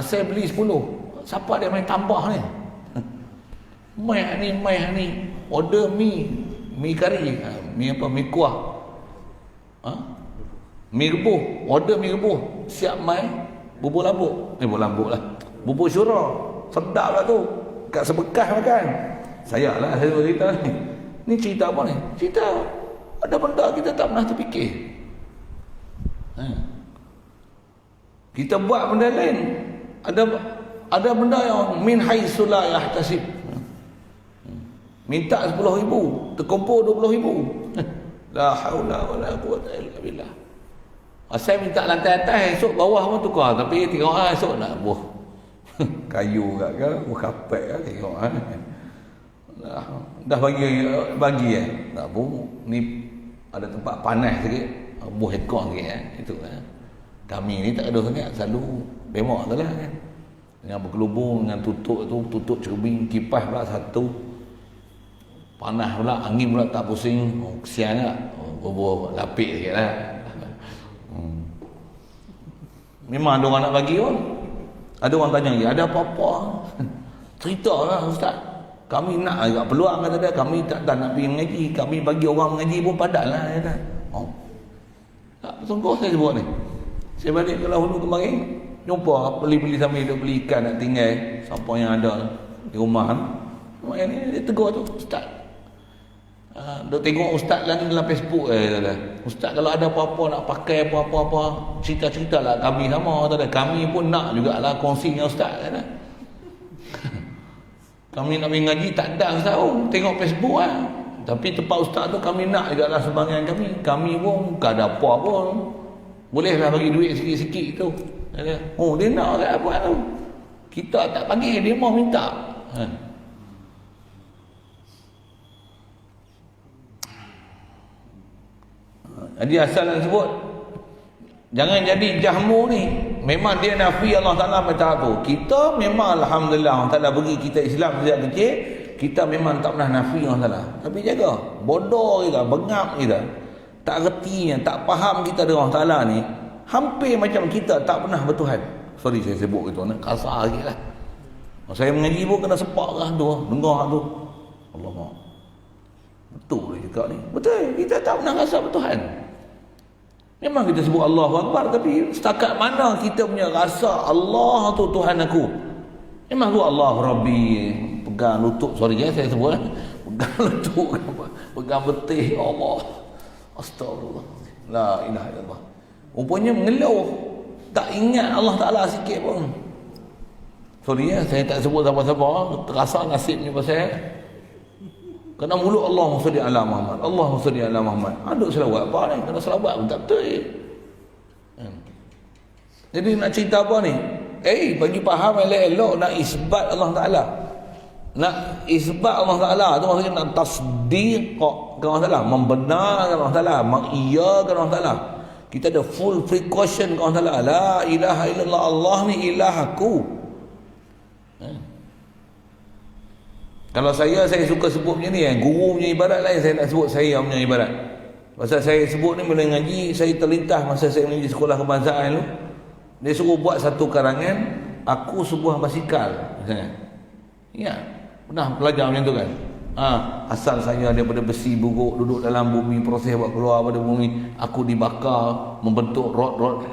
Saya beli 10. Siapa dia main tambah ni? Main ni. Order mi kari. Mi apa? Mi kuah. Mi rebus. Order mi rebus. Siap main bubur lambuk. Bubur lambuk lah. Bubur syura. Sedap lah tu. Kat sebekas makan. Saya cerita ni. Ni cerita apa ni? Cerita ada benda kita tak pernah terfikir. Kita buat benda lain. Ada benda yang min haitsu la yahtasib. Minta 10,000, terkumpul 20,000. La haula wala quwwata illa billah. Saya minta lantai atas, esok bawah pun tukar, tapi tengok esok nak buh. Kayu kat ke, buh kapet ke, tengok dah bagi tak pun ni ada tempat panas sikit, buh ekor sikit itu Kami ni tak ada sangat, selalu bemak tu lah kan. Dengan berkelubung, dengan tutup cermin, kipas pula satu. Panas pula, angin pula tak pusing. Kesian tak? Bubuh lapik sikit lah. Memang ada orang nak bagi pun. Ada orang tanya, ya ada apa-apa? Cerita lah ustaz. Kami nak agak peluang kata dia, kami tak nak pergi mengaji. Kami bagi orang mengaji pun padat lah. Tak sungguh saya sebut ni. Saya balik ke Lahulu kemarin, jumpa beli-beli sambil duk beli ikan nak tinggal. Siapa yang ada di rumah ni. Dia tegur tu, ustaz. Duk tengok ustaz lah ni dalam Facebook ustaz kalau ada apa-apa nak pakai apa-apa cerita-cerita lah kami sama kami pun nak jugalah kongsi dengan ustaz kami nak pergi ngaji tak ada ustaz tengok Facebook lah. Tapi tempat ustaz tu kami nak jugalah sumbangan kami pun tak ada apa pun bolehlah bagi duit sikit-sikit tu dia nak kat apa tu kita tak bagi dia mau minta Jadi asal nak sebut jangan jadi jahmu ni. Memang dia nafi Allah Ta'ala macam tu. Kita memang alhamdulillah Allah Ta'ala bagi kita Islam sejak kecil. Kita memang tak pernah nafi Allah Ta'ala. Tapi jaga, bodoh kita, bengap kita, tak retinya, tak faham kita dengan Allah Ta'ala ni. Hampir macam kita tak pernah bertuhan. Sorry saya sebut gitu, kasar lagi lah. Saya mengaji pun kena sepak lah tu, dengar tu. Allah betul dia cakap ni. Betul, kita tak pernah rasa bertuhan. Memang kita sebut Allahu Akbar, tapi setakat mana kita punya rasa Allah tu Tuhan aku. Memang tu Allah Rabbi, pegang lutut, sorry saya sebut pegang lutut, pegang betih Allah. Astagfirullah. La ilaha illallah. Rupanya mengeluh, tak ingat Allah Ta'ala sikit pun. Sorry saya tak sebut siapa-siapa, terasa nasibnya pasal kena mulut Allahumma salli ala Muhammad, Allahumma salli ala Muhammad. Aduk selawat apa ni? Kena selawat pun tak betul. Jadi nak cerita apa ni? Bagi faham elok-elok nak isbat Allah Ta'ala. Nak isbat Allah Ta'ala tu maksudnya nak tasdiq ke Allah Ta'ala, membenarkan Allah Ta'ala, mengiyakan Allah Ta'ala. Kita ada full precaution ke Allah Ta'ala. La ilaha illallah, Allah ni ilah aku. Kalau saya suka sebut macam ni guru punya ibarat lain, saya nak sebut saya punya ibarat. Pasal saya sebut ni bila ngaji, saya terlintas masa saya mengaji sekolah kebangsaan tu. Dia suruh buat satu karangan, aku sebuah basikal misalnya. Ya, pernah belajar macam tu kan. Asal saya daripada besi buruk, duduk dalam bumi, proses buat keluar pada bumi, aku dibakar, membentuk rod-rod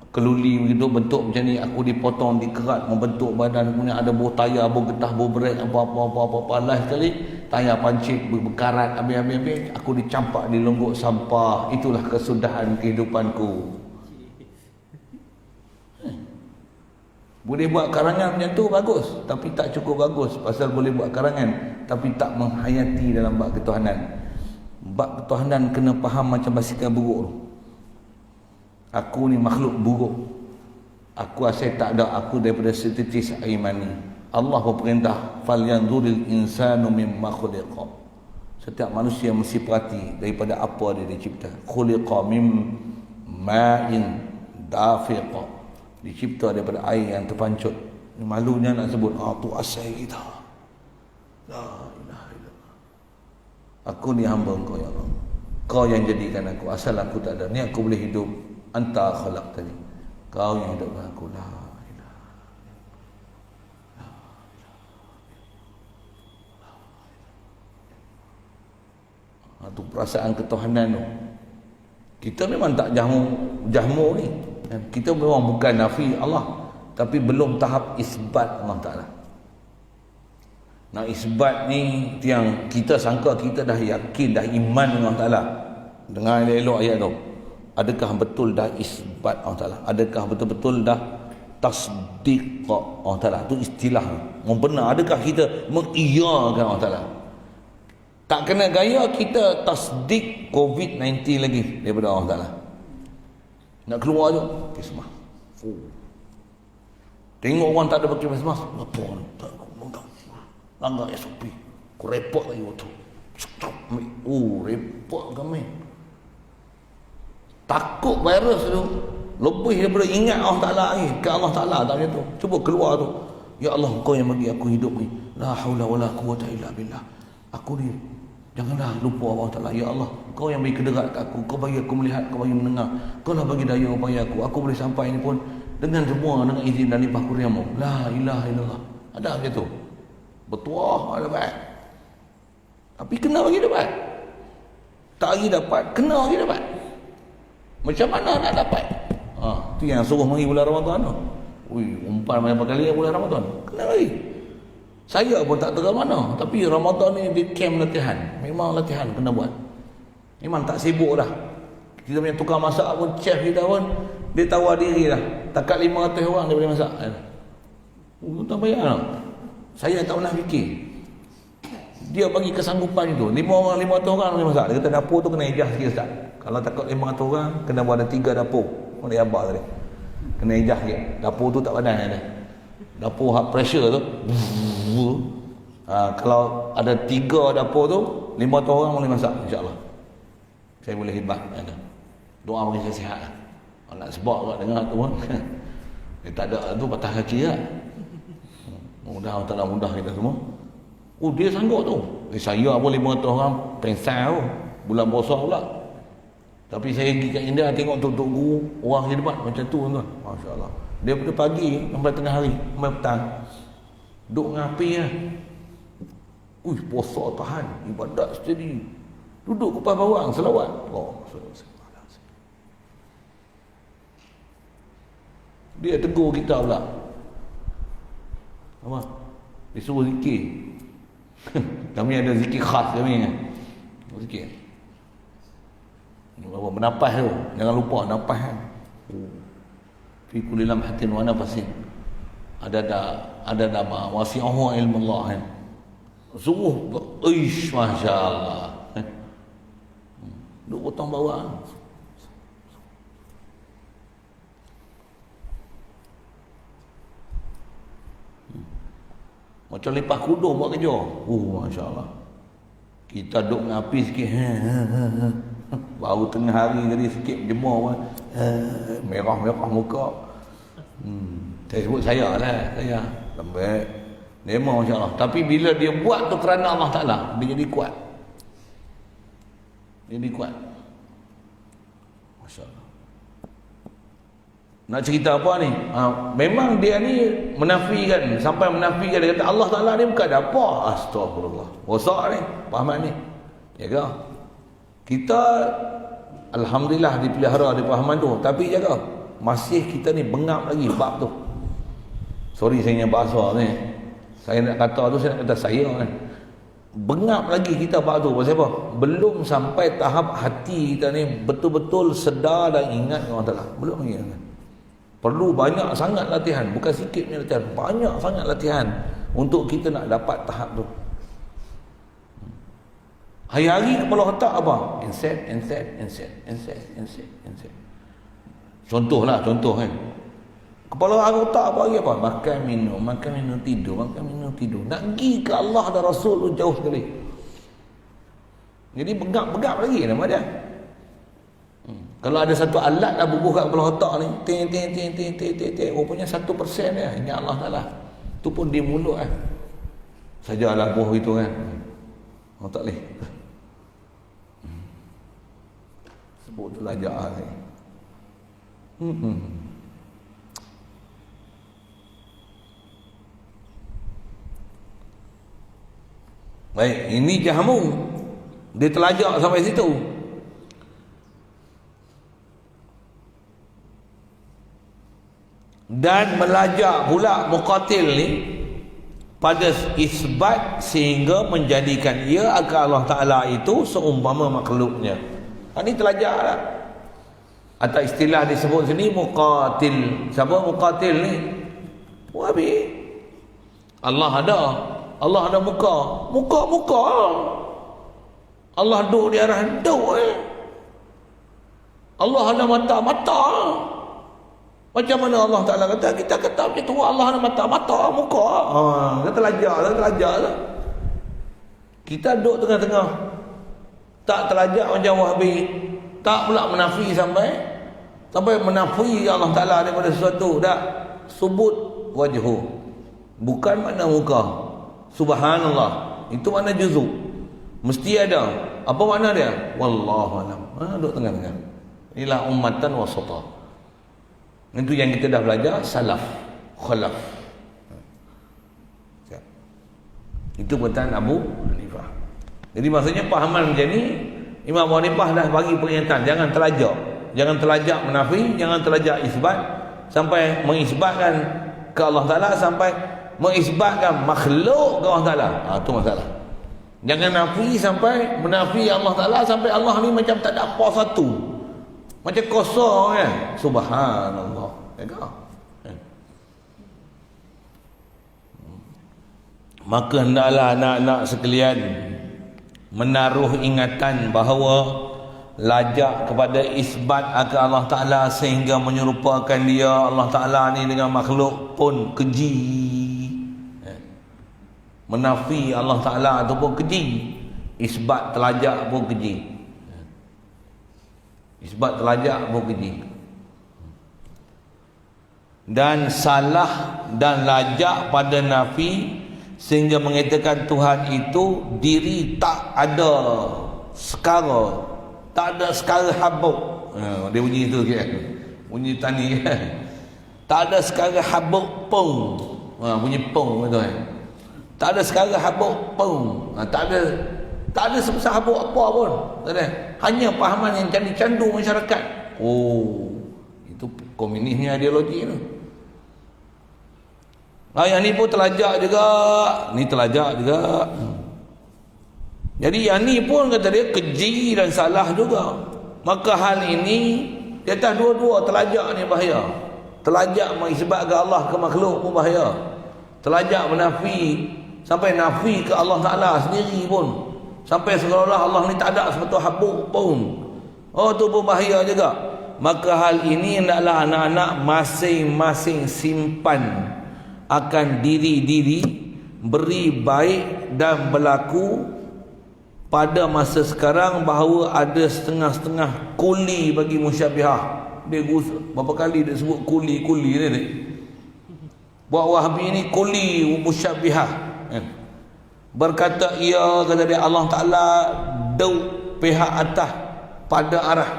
keluli begitu, bentuk macam ni, aku dipotong, dikerat, membentuk badan, kemudian ada buah tayar, buah getah, buah brek, apa-apa last sekali tayar pancit berkarat, habis aku dicampak di longgok sampah. Itulah kesudahan kehidupanku. Boleh buat karangan macam tu bagus, tapi tak cukup bagus. Pasal boleh buat karangan tapi tak menghayati dalam bab ketuhanan. Bab ketuhanan kena faham macam basikal buruk tu. Aku ni makhluk buruk. Aku asal tak ada aku daripada setetes air mani. Allah berperintah falyanzuril insanu mimma khuliqa. Setiap manusia mesti perhati daripada apa dia dicipta. Khuliqa mim ma'in dafiqa. Dicipta daripada air yang terpancut. Malunya nak sebut tu asal kita. La ilaha illallah. Aku ni hamba Engkau ya Allah. Kau yang jadikan aku. Asal aku tak ada ni aku boleh hidup. Anta khalaqtani. Kau yang hidupkan aku. La ilaha. Tu perasaan ketuhanan tu. Kita memang tak jahmu ni. Kita memang bukan nafi Allah, tapi belum tahap isbat Allah Ta'ala. Nah, isbat ni yang kita sangka kita dah yakin, dah iman Allah Ta'ala. Dengar elok ayat tu. Adakah betul dah isbat Allah Ta'ala? Adakah betul-betul dah tasdiq Allah Ta'ala? Itu istilah. Benar. Adakah kita mengiyakan Allah Ta'ala? Tak kena gaya kita tasdik COVID-19 lagi daripada Allah Ta'ala. Nak keluar je pakai mask. Tengok orang tak ada pakai mask. Apa ni? Tak ada. Langgar SOP. Aku report lagi waktu. Report kami. Takut virus tu. Lebih daripada ingat Allah Ta'ala lagi. Ke Allah Ta'ala tak macam tu. Cuba keluar tu. Ya Allah, Kau yang bagi aku hidup ni. La haula wala quwwata illa billah. Aku ni janganlah lupa Allah Ta'ala. Ya Allah, Kau yang bagi kederat kat aku. Kau bagi aku melihat, Kau bagi mendengar. Kau lah bagi daya upaya aku. Aku boleh sampai ni pun dengan semua, dengan izin dan limpah kurniamu. La ilaha illallah. Ada macam tu. Bertuah dapat. Tapi kena bagi dapat. Tak lagi dapat, kena bagi dapat. Macam mana nak dapat? Tu yang suruh mari bulan Ramadan tu. Umpan banyak kali bulan Ramadan. Kena bagi. Saya pun tak tahu mana. Tapi Ramadan ni di camp latihan. Memang latihan kena buat. Memang tak sibuk dah. Kita punya tukang masak pun, chef kita pun, dia tawar diri dah. Takat 500 orang dia boleh masak. Tak payah lah. Saya tak pernah fikir. Dia bagi kesanggupan itu. 500 orang boleh masak. Dia kata dapur tu kena ijaz sikit Ustaz. Kalau takut 500 orang, kena buat ada 3 dapur. Mana abang tadi. Kena ijaz sikit. Dapur tu tak padan ada. Dapur hard pressure tu. Kalau ada 3 dapur tu, 500 orang boleh masak, insya-Allah. Saya boleh hebat. Doa bagi saya sihat. Nak sebab kat dengar tu pun. Dia tak ada tu patah kaki lah. Mudah Allah Ta'ala mudah kita semua. Dia sanggup tu. Saya pun 500 orang pensal tu. Bulan puasa pula. Tapi saya pergi kat India tengok tok-tok guru, orang hebat macam tu tuan. Masya-Allah. Dia pada pagi sampai tengah hari, sampai petang. Duk ngapi lah. Puasa tahan, ibadat steady. Duduk kupas bawang, selawat. Dia tegur kita pula. Apa? Dia suruh zikir. Kami ada zikir khas kami. Zikir. Bernapas tu. Jangan lupa napas kan. Fi kulli lamhatin wa nafasin. Ada nama wasi'ahu ilmullah kan. Suruh masya-Allah. Duk potong bawang. Macam lepas kudung buat kerja. Masya-Allah. Kita duk ngapi sikit. Baru tengah hari tadi sikit berjemur pun. Merah-merah muka. Saya sebut saya lah. Saya lembek. Memang masya-Allah. Tapi bila dia buat tu kerana Allah Ta'ala, dia jadi kuat. Dia jadi kuat. Masya-Allah. Nak cerita apa ni? Memang dia ni menafikan. Sampai menafikan. Dia kata Allah Ta'ala ni bukan ada apa. Astagfirullah. Rosak ni. Pahaman ni. Ya ke? Kita alhamdulillah dipelihara di pahaman tu. Tapi jaga. Masih kita ni bengap lagi bab tu. Sorry saya punya bahasa ni. Saya nak kata tu, saya nak kata saya kan. Bengap lagi kita bab tu. Pasal apa? Belum sampai tahap hati kita ni betul-betul sedar dan ingat Allah Ta'ala. Belum lagi kan. Perlu banyak sangat latihan, bukan sikit punya latihan, banyak sangat latihan untuk kita nak dapat tahap tu. Hari-hari kepala otak apa? Inset. Contoh kan. Kepala otak apa lagi apa? Makan minum, tidur. Nak pergi ke Allah dan Rasul tu jauh sekali. Jadi begap lagi nama dia. Kalau ada satu alat dah bubuh kat kepala otak ni, ting, rupanya 1% dia, ingat Allah Ta'ala. Tu pun di mulut kan. Sajalah buah itu kan. Oh tak boleh. Sebut tu lajak ni. Baik, ini jahamu. Dia terlajak sampai situ. Dan melajak pula muqatil ni pada isbat sehingga menjadikan ia akan Allah Ta'ala itu seumpama makhluknya. Ini terlajak lah. Atau istilah disebut sini muqatil. Siapa muqatil ni? Wahabi. Allah ada muka. Allah duduk di arah duduk Allah ada mata. Macam mana Allah Ta'ala kata? Kita kata macam tu, Allah ada mata, muka. Kita terlajak lah. Kita duduk tengah-tengah. Tak terlajak macam Wahabi. Tak pula menafi sampai menafi Allah Ta'ala daripada sesuatu. Tak. Subut wajhu. Bukan makna muka. Subhanallah. Itu makna juzuk. Mesti ada. Apa makna dia? Wallahualam. Duduk tengah-tengah. Inilah ummatan wasata. Itu yang kita dah belajar, salaf, khalaf. Itu perkataan Abu Hanifah. Jadi maksudnya pahaman macam ni, Imam Abu Hanifah dah bagi peringatan, jangan terlajak menafi, jangan terlajak isbat sampai mengisbatkan ke Allah Ta'ala, sampai mengisbatkan makhluk ke Allah Ta'ala. Itu masalah. Jangan nafi sampai menafi Allah Ta'ala sampai Allah ni macam tak ada apa satu. Macam kosong kan. Subhanallah. Maka hendaklah anak-anak sekalian menaruh ingatan bahawa lajak kepada isbat akan Allah Ta'ala sehingga menyerupakan dia Allah Ta'ala ni dengan makhluk pun keji. Menafi Allah Ta'ala tu pun keji. Isbat terlajak pun keji. Isbat terlajak pun keji. Dan salah dan lajak pada nafi sehingga mengatakan Tuhan itu diri tak ada sekara, tak ada sekara habuk. Dia bunyi tu kan, bunyi tani kan. Tak ada sekara habuk pun. Bunyi pung tu kan. Tak ada sekara habuk pun. Tak ada sebesar habuk apa pun. Tak ada. Hanya pahaman yang candu masyarakat. Itu komunisnya ideologi tu. Yang ni pun terlajak juga. Ni terlajak juga. Jadi yang ni pun kata dia keji dan salah juga. Maka hal ini di atas dua-dua terlajak ni bahaya. Terlajak mengisbatkan Allah ke makhluk pun bahaya. Terlajak menafi sampai nafi ke Allah Ta'ala sendiri pun, sampai seolah-olah Allah ni tak ada satu habuk pun. Tu pun bahaya juga. Maka hal ini hendaklah anak-anak masing-masing simpan akan diri-diri, beri baik dan berlaku pada masa sekarang bahawa ada setengah-setengah kuli bagi musyabihah. Dia berapa kali dia sebut kuli ni. Buat Wahabi ni kuli musyabihah. Berkata ia, kata dia, Allah Ta'ala daud pihak atas pada arah.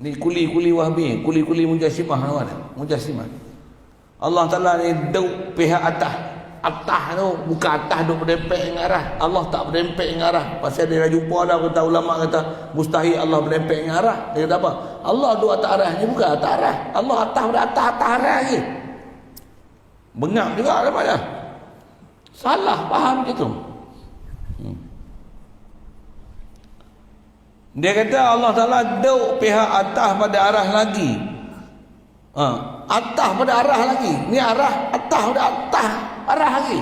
Ni kuli-kuli Wahabi, kuli-kuli Mujassimah kawan. Mujassimah. Allah Ta'ala ni daud pihak atas. Atas tu bukan atas duk berdempet dengan arah. Allah tak berdempet dengan arah. Pasal dia dah jumpa dah, kata ulama kata mustahil Allah berdempet dengan arah. Dia kata apa? Allah duk atas arah ni, bukan atas arah. Allah atas arah lagi. Bengap juga namanya. Salah faham macam tu. Dia kata Allah Ta'ala daud pihak atas pada arah lagi. Atas pada arah lagi. Ni arah atas pada atas arah lagi.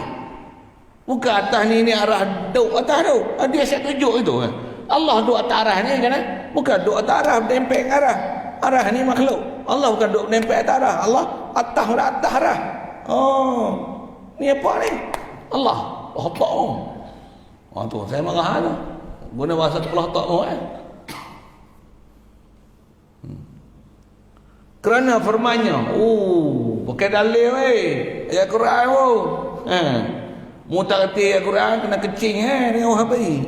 Bukan atas ni arah duk atas tu. Dia asyik tunjuk itu kan. Allah duk atas arah ni kan. Bukan duk atas arah menempel arah. Arah ni makhluk. Allah bukan duk menempel atas arah. Allah atas pada atas arah. Ni apa ni? Allah. Hotak tu. Tu saya marah tu. Guna bahasa kepala hotak tu Kerana firmannya, pakai dalil ayat Quran mu tak kerti ayat Quran kena kecing dengan Wahabi.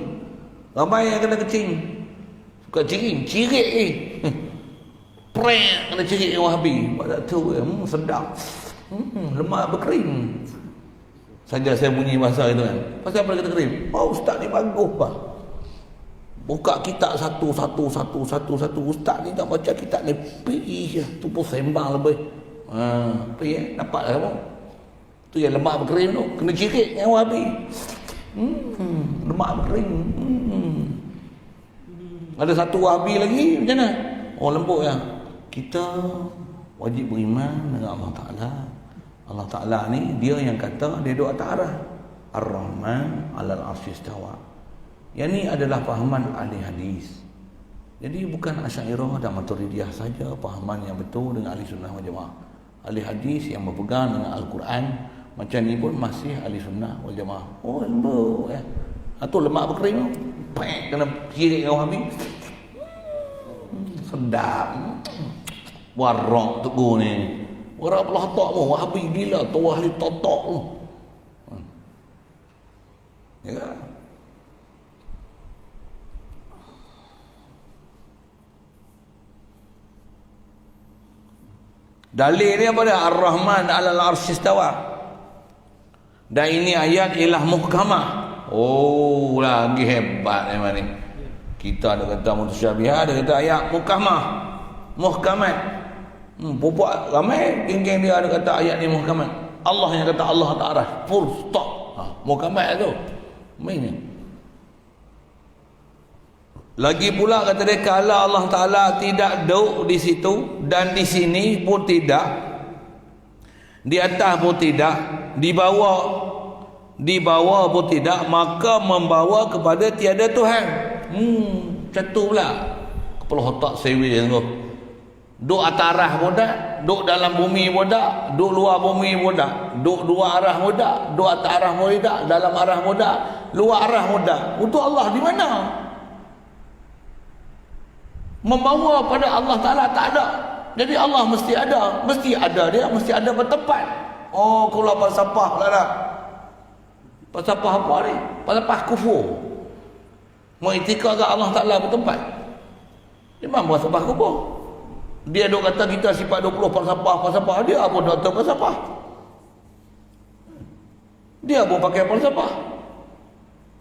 Ramai yang kena kecing. Suka cirik Prek kena cirik dengan Wahabi. Pada tu sedap. Lemak berkering. Saja saya bunyi bahasa itu kan. Pasal apa kita kering? Ustaz ni bagus pak. Buka kitab satu. Ustaz ni tak baca kitab ni. Pergi je. Tu pun sembang lebih. Pergi dapat lah kamu. Tu yang lemak berkering tu. Kena cirit dengan Wahabi. Lemak berkering. Ada satu Wahabi lagi. Macam mana? Lembut ya. Kita wajib beriman dengan Allah Ta'ala. Allah Ta'ala ni dia yang kata dia duduk atas arah. Ar-Rahman 'alal 'arsy istawa. Yang ni adalah fahaman ahli hadis. Jadi bukan Asy'ariyah dan Maturidiyah saja fahaman yang betul dengan ahli sunnah wal jamaah. Ahli hadis yang berpegang dengan Al-Quran macam ni pun masih ahli sunnah wal jamaah. Lembut ya. Tu lemak berkering tu. Kena cirit dengan Wahabi. Sedap. Warok tegur ni. Warok pula hatak pun. Wahabi gila. Tu ahli totok tu. Ya kan? Dalil ni apa dia? Ar-Rahman 'alal 'arsy istawa. Dan ini ayat ialah muhkamah. Lagi hebat memang ni. Kita ada kata mutasyabihat, ada kata ayat muhkamah. Muhkamat. Pupuak ramai geng-geng dia ada kata ayat ni muhkamat. Allah yang kata Allah Ta'ala. Full stop. Muhkamat tu. Main ni. Lagi pula kata dia, kalau Allah Ta'ala tidak duduk di situ dan di sini pun tidak, di atas pun tidak, di bawah pun tidak, maka membawa kepada tiada Tuhan. Macam tu pula. Kepala otak sewi tu. Duk atas arah pun tak, duk dalam bumi pun tak, duk luar bumi pun tak, duk dua arah pun tak, duk atas arah pun tak, dalam arah pun tak, luar arah pun tak. Untuk Allah di mana? Membawa pada Allah Ta'ala tak ada. Jadi Allah mesti ada. Mesti ada dia, mesti ada bertempat. Kalau falsafah pula dah. Falsafah apa ni? Falsafah kufur. Mengiktikadkan Allah Ta'ala bertempat. Dia memang falsafah kufur. Dia duk kata kita sifat 20 falsafah. Dia pun doktor falsafah. Dia pun pakai falsafah.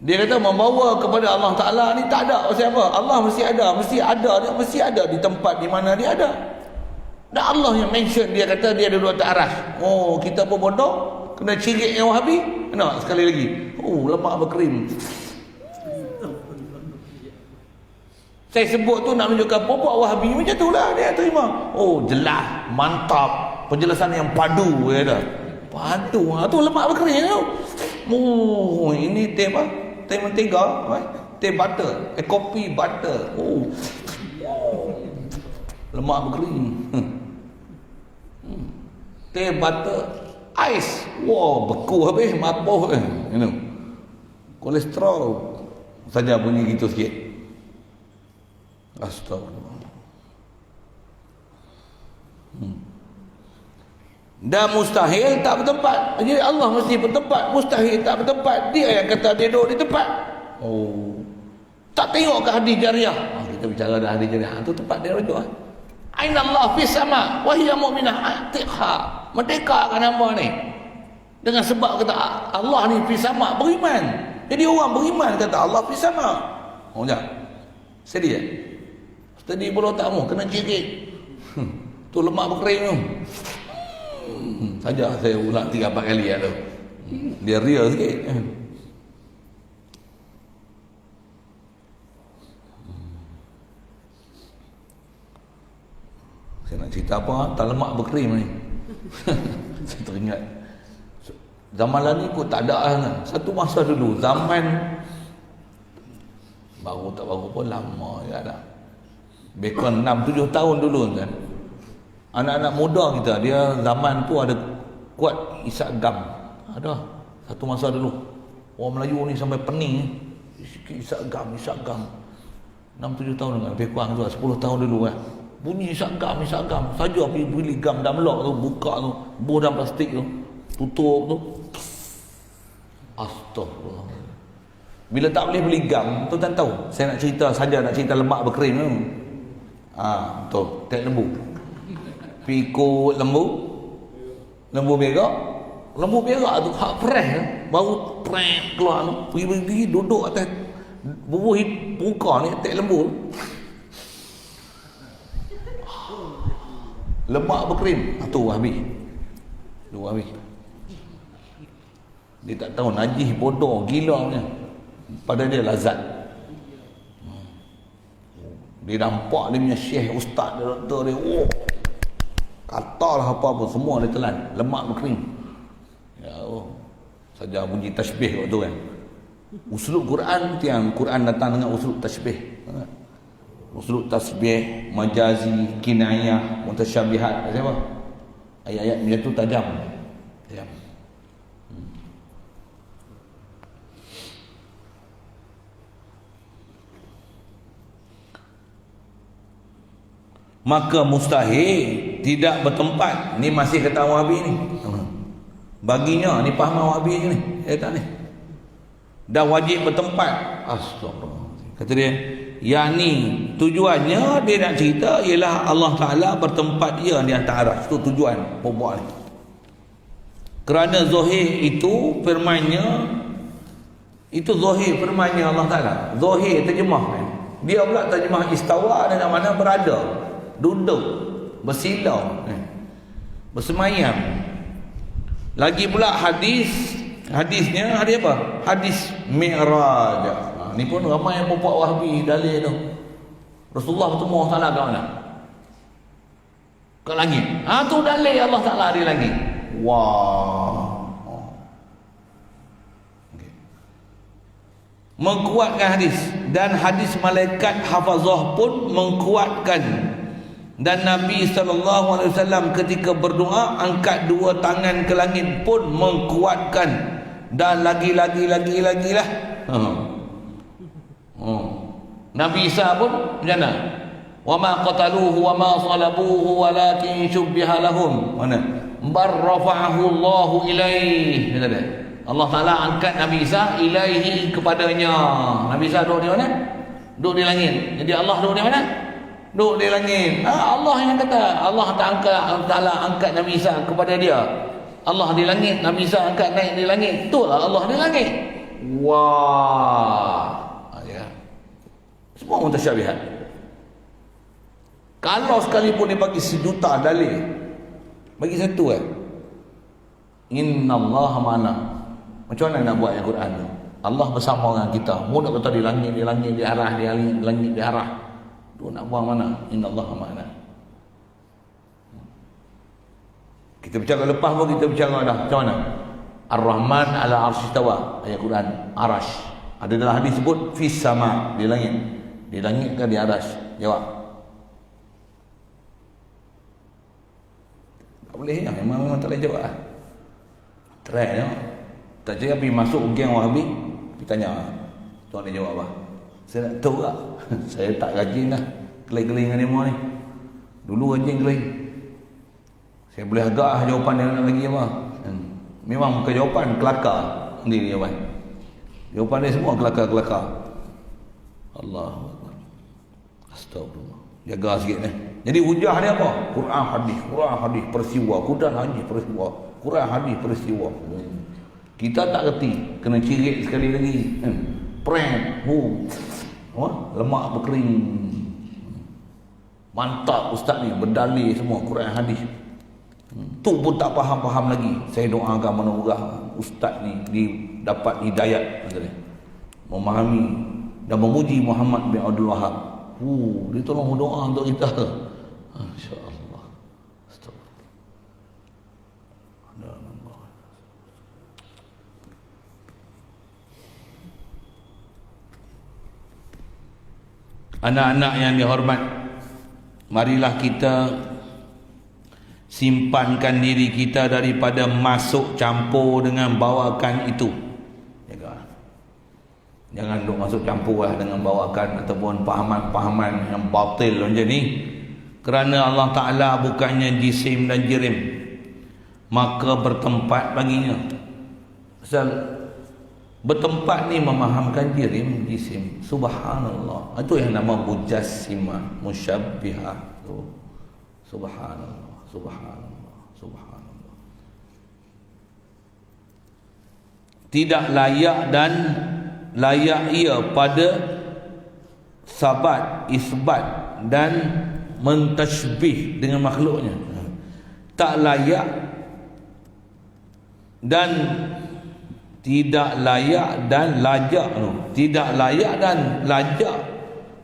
Dia kata membawa kepada Allah Ta'ala ni tak ada. Maksud apa? Allah mesti ada. Dia mesti ada di tempat di mana dia ada. Dan Allah yang mention, dia kata dia ada dua aras. Kita pun bodoh. Kena cirit yang Wahabi. Nampak sekali lagi. Lemak berkrim. Saya sebut tu nak menunjukkan pokok Wahabi macam tu lah dia terima. Jelas, mantap. Penjelasan yang padu dia kata. Padu. Tu lemak berkrim tu. Ini teh apa? Teh mentega, teh butter, kopi butter. Lemak berkering. Teh butter, ais. Beku habis, mabuh. Kolesterol. Saja bunyi gitu sikit. Astagfirullah. Dan mustahil tak bertempat. Jadi Allah mesti bertempat. Mustahil tak bertempat. Dia yang kata dia duduk di tempat. Tak tengok ke hadis jariah. Kita bicara dah hadis jariah. Itu tempat dia rujuk. Aina Allah fis sama wa hiya mu'minah atiqha. Merdeka kan hamba ni. Dengan sebab kata Allah ni fis sama, beriman. Jadi orang beriman kata Allah fis sama. Jangan. Sedih. Sedih pula tak mau kena cirit. Tu lemak berkering tu. Saja saya ulang 3-4 kali tu. Dia real sikit. Saya nak cerita apa? Tak lemak berkrim ni. Saya teringat. Zaman lah ni kot tak ada lah. Satu masa dulu, zaman baru tak baru pun lama ya dah. Bekon 6-7 tahun dulu kan. Anak-anak muda kita, dia zaman tu ada kuat isak gam. Ada satu masa dulu. Orang Melayu ni sampai pening isak gam. 6-7 tahun kan, lebih kurang tu 10 tahun dulu kan. Bunyi isak gam. Saja pergi beli gam dalam lok tu, buka tu, buah dalam plastik tu, tutup tu. Astagfirullah. Bila tak boleh beli gam, tu tak tahu. Saya nak cerita lemak berkrim tu. Tu, tek lembu. Pikul lembu berak. Lembu berak tu hak fresh kan. Baru prek keluar tu. Pergi duduk atas bubuh muka ni tek lembu. Lemak berkrim. Tu habis. Dia tak tahu najis bodoh gila punya. Pada dia lazat. Dia nampak dia punya syekh ustaz dia, doktor dia. Katalah apa-apa semua dia telan. Lemak berkrim. Ya Allah. Saja bunyi tasbih waktu kan. Uslub Quran tiang Quran datang dengan uslub tasbih. Uslub tasbih, majazi, kinayah, mutasyabihat. Apa? Ayat-ayat dia tu tajam. Maka mustahil tidak bertempat. Ni masih kata Wahabi ni. Baginya ni paham Wahabi ni. Tak ni. Dah wajib bertempat. Astagfirullah. Kata dia, yang ni tujuannya dia nak cerita ialah Allah Ta'ala bertempat dia di atas arasy. Itu tujuan pokok ni. Kerana zahir itu firmannya, itu zahir firmannya Allah Ta'ala. Zahir terjemah kan. Dia pula terjemah istawa dengan mana berada, duduk, bersilau, bersemayam. Lagi pula hadisnya hadis apa? Hadis Mi'raj. Ni pun ramai yang membuat Wahabi dalil tu. Rasulullah bertemu Allah Ta'ala kat mana? Kat langit. Tu dalil Allah Ta'ala di langit. Wah. Mengkuatkan hadis, dan hadis malaikat hafazah pun mengkuatkan. Dan Nabi SAW ketika berdoa angkat dua tangan ke langit pun mengkuatkan. Dan lagi lah. Nabi Isa pun macam mana? Wa ma qataluhu wa ma salabuhu walakin syubbiha lahum. Mana? Bar rafa'ahu Allahu ilaihi. Kata dia. Allah Ta'ala angkat Nabi Isa ilaihi kepadanya. Nabi Isa duduk di mana? Duduk di langit. Jadi Allah duduk di mana? Duduk di langit. Allah yang kata. Allah Ta'ala angkat Nabi Isa kepada dia. Allah di langit, Nabi Isa angkat naik di langit. Betul lah Allah di langit. Wah. Ya. Semua mutasyabihat. Kalau sekalipun dia bagi sejuta dalil, bagi satu Innallaha ma'ana. Macam mana nak buat ayat Quran tu? Allah bersama dengan kita. Mu nak kata di langit, di arah, di langit, di arah. Tu nak buang mana? Innallaha ma'ana. Kita bicara lepas pun kita bicara dah. Macam mana? Ar-Rahman ala arsy istawa. Ayat Quran, arash. Ada dalam hadis sebut fis sama, di langit. Di langit ke di arash? Jawab. Tak boleh ya, memang tak boleh jawab. Try ya. Tak cakap pergi masuk geng Wahabi, pergi tanya, tuan dia jawab apa? Saya nak tahu tak? Saya tak rajin lah keling-keling dengan dia ni. Dulu rajin keling. Saya boleh agak jawapan dia nak bagi apa. Memang bukan jawapan, kelakar. Ini jawapan. Jawapan dia semua kelakar-kelakar. Allah. Astagfirullah. Jaga sikit ni. Jadi hujah dia apa? Quran hadis, peristiwa. Quran hadis, peristiwa. Kita tak reti, kena cirit sekali lagi. Prank, lemak berkering. Mantap ustaz ni, berdalil semua Quran hadis. Tu pun tak faham lagi. Saya doakan mudah-mudahan ustaz ni dapat hidayat, memahami dan memuji Muhammad bin Abdul Wahab. Dia tolong doa untuk kita. Masya-Allah. Anak-anak yang dihormat, marilah kita simpankan diri kita daripada masuk campur dengan bawakan itu. Jangan duk masuk campur dengan bawakan ataupun pahaman-pahaman yang batil macam ni. Kerana Allah Ta'ala bukannya jisim dan jirim, maka bertempat baginya. Pasal bertempat ni memahamkan jirim, jisim. Subhanallah. Itu yang nama mujassimah, musyabbihah tu. Subhanallah, subhanallah, subhanallah. Tidak layak dan layak ia pada sabat, isbat dan mentashbih dengan makhluknya. Tak layak dan tidak layak dan lajak. Tidak layak dan lajak.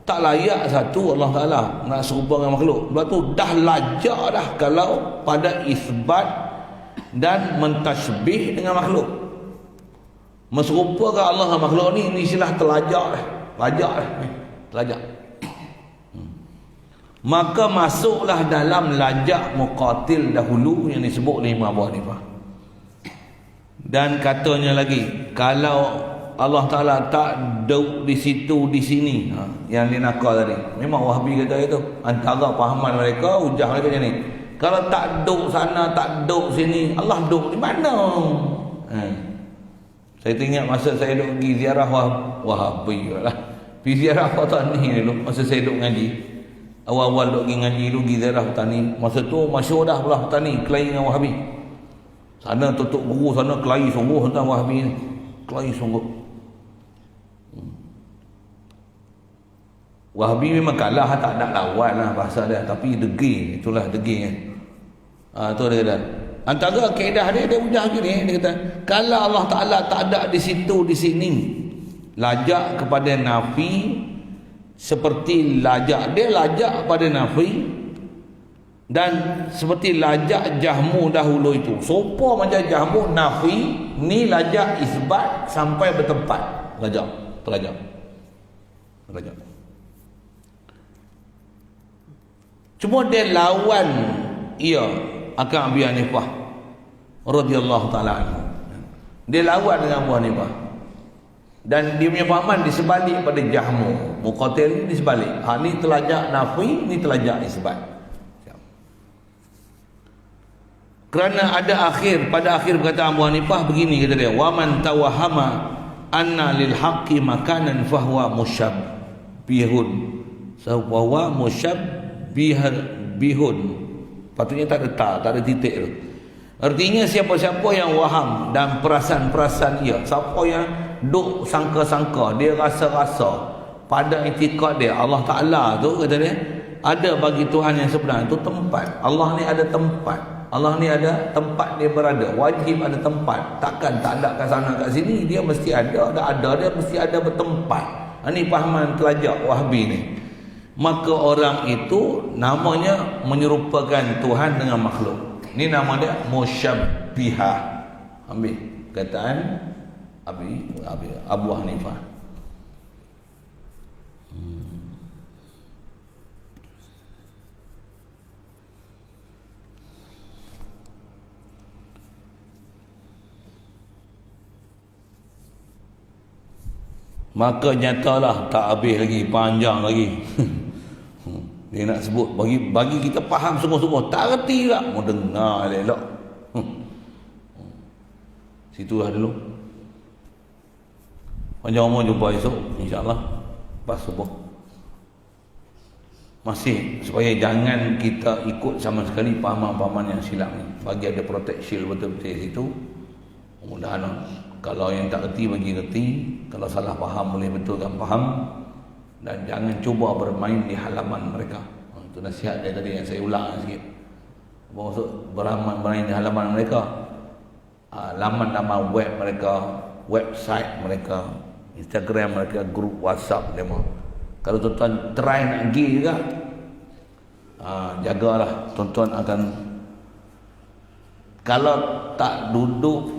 Tak layak satu Allah Ta'ala nak serupa dengan makhluk. Sebab tu dah lajak dah kalau pada isbat dan mentashbih dengan makhluk. Menserupakan Allah dengan makhluk ni istilah terlajak dah. Lajak dah. Terlajak. Maka masuklah dalam lajak muqatil dahulu yang disebut oleh Imam Abu Hanifah. Dan katanya lagi, kalau Allah Ta'ala tak duduk di situ, di sini, yang dia nakal tadi, memang Wahabi kata itu antara pahaman mereka, hujah mereka macam ni. Kalau tak duduk sana, tak duduk sini, Allah duduk di mana? Saya teringat masa saya duduk pergi ziarah Wahabi lah, pergi ziarah Petani dulu. Masa saya duduk ngaji, awal-awal duduk pergi ngaji dulu, pergi ziarah Petani. Masa tu masyhur dah belah Petani kelahi dengan Wahabi. Sana tutup guru, sana kelahi sungguh tentang Wahabi ni. Kelahi sungguh. Wahabi memang kalah, tak ada lawan lah bahasa dia, tapi degil, itulah degil kan. Tu dia kata. Antara kaedah dia ujar gini, dia kata, kalau Allah Ta'ala tak ada di situ, di sini, lajak kepada nafi seperti lajak dia lajak pada nafi, dan seperti lajak Jahmu dahulu itu. Sopa macam Jahmu nafi, ni lajak isbat sampai bertempat. Lajak, terlajak. Terlajak. Cuma dia lawan ia akan Abu Hanifah radhiyallahu taala anhu. Dia lawan dengan Abu Hanifah. Dan dia punya pahaman disebalik pada Jahmu. Muqatil ni disebalik. Ni terlajak nafi, ni terlajak isbat. Kerana ada akhir, pada akhir perkataan Abu Hanifah begini kata dia, wa man tawahhama anna lil haqqi makanan fahuwa musyabbihun. Fahuwa musyabbihun. Patutnya tak ada titik tu. Artinya siapa-siapa yang waham dan perasan-perasan ia, siapa yang duk sangka-sangka, dia rasa-rasa pada itikad dia Allah Ta'ala tu, kata dia, ada bagi Tuhan yang sebenar itu tempat. Allah ni ada tempat. Allah ni ada tempat dia berada, wajib ada tempat. Takkan tak ada kat sana kat sini, dia mesti ada dia mesti ada bertempat. Ini pahaman telajak Wahabi ni. Maka orang itu namanya menyerupakan Tuhan dengan makhluk. Ini nama dia musyabbihah. Ambil kataan Abu Hanifah. Maka nyatalah tak habis lagi, panjang lagi. Dia nak sebut bagi kita faham sungguh-sungguh, tak reti tak mau dengar elok. Situlah dulu. Panjang umur, jumpa esok insya-Allah pas subuh. Masih supaya jangan kita ikut sama sekali pahaman-pahaman yang silap ni. Bagi ada protection betul-betul di situ. Mudah-mudahan kalau yang tak reti bagi reti, kalau salah faham boleh betulkan faham, dan jangan cuba bermain di halaman mereka. Itu nasihat dia tadi yang saya ulang sikit. Maksud bermain di halaman mereka, laman-laman web mereka, website mereka, Instagram mereka, grup WhatsApp mereka. Kalau tuan-tuan try nak pergi juga, jagalah tuan-tuan akan, kalau tak duduk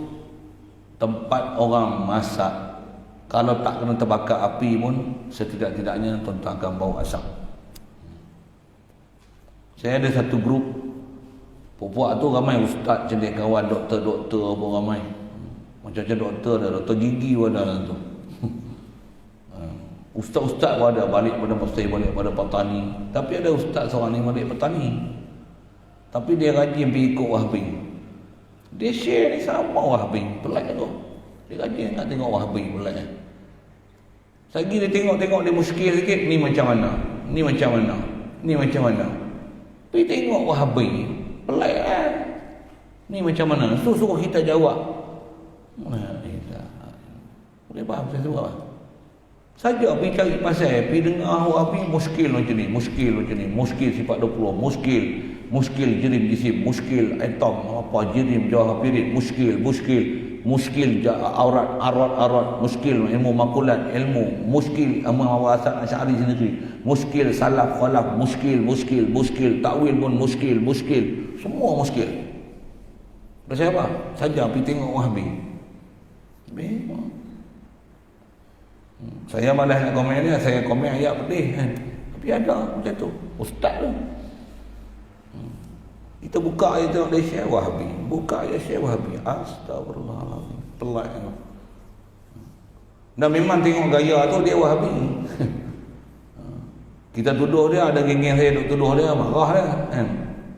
tempat orang masak, Kalau tak kena terbakar api pun, setidak-tidaknya tuan-tuan akan bau asap. Saya ada satu grup, puak-puak tu ramai ustaz, cendekiawan, doktor-doktor pun ramai. Macam-macam doktor ada, doktor gigi pun ada dalam tu. Ustaz-ustaz pun ada, balik pada pasai, balik pada petani. Tapi ada ustaz seorang ni balik petani, tapi dia rajin pergi ikut Wahabi. Dia share ni sama Wahabi, pelik tu. Dia rajin nak tengok Wahabi, pelik. Lagi dia tengok dia muskil sikit, ni macam mana, ni macam mana, ni macam mana. Pergi tengok Wahabi, pelik kan. Ni macam mana, suruh kita jawab. Boleh faham saya sebut apa? Saja pergi cari pasal, pergi dengar Wahabi muskil macam ni, muskil macam ni, muskil sifat 20, muskil jirim jisim, muskil atom, apa jirim jawab pirit, muskil aurat, muskil ilmu makulat, ilmu muskil wawasan asy'ari sendiri, muskil salaf khalaf, muskil takwil pun muskil, semua muskil. Pasal apa? Saja pergi tengok Wahabi. Saya malas nak komen dia, saya komen ayat pedih kan. Tapi ada macam tu, ustaz tu. Kita buka ayat tengok dia share Wahabi, buka ayat share Wahabi. Astagfirullahaladzim, pelik tu. Dan memang tengok gaya tu dia Wahabi. Kita tuduh dia, ada geng-geng saya duk tuduh dia, marah dia kan.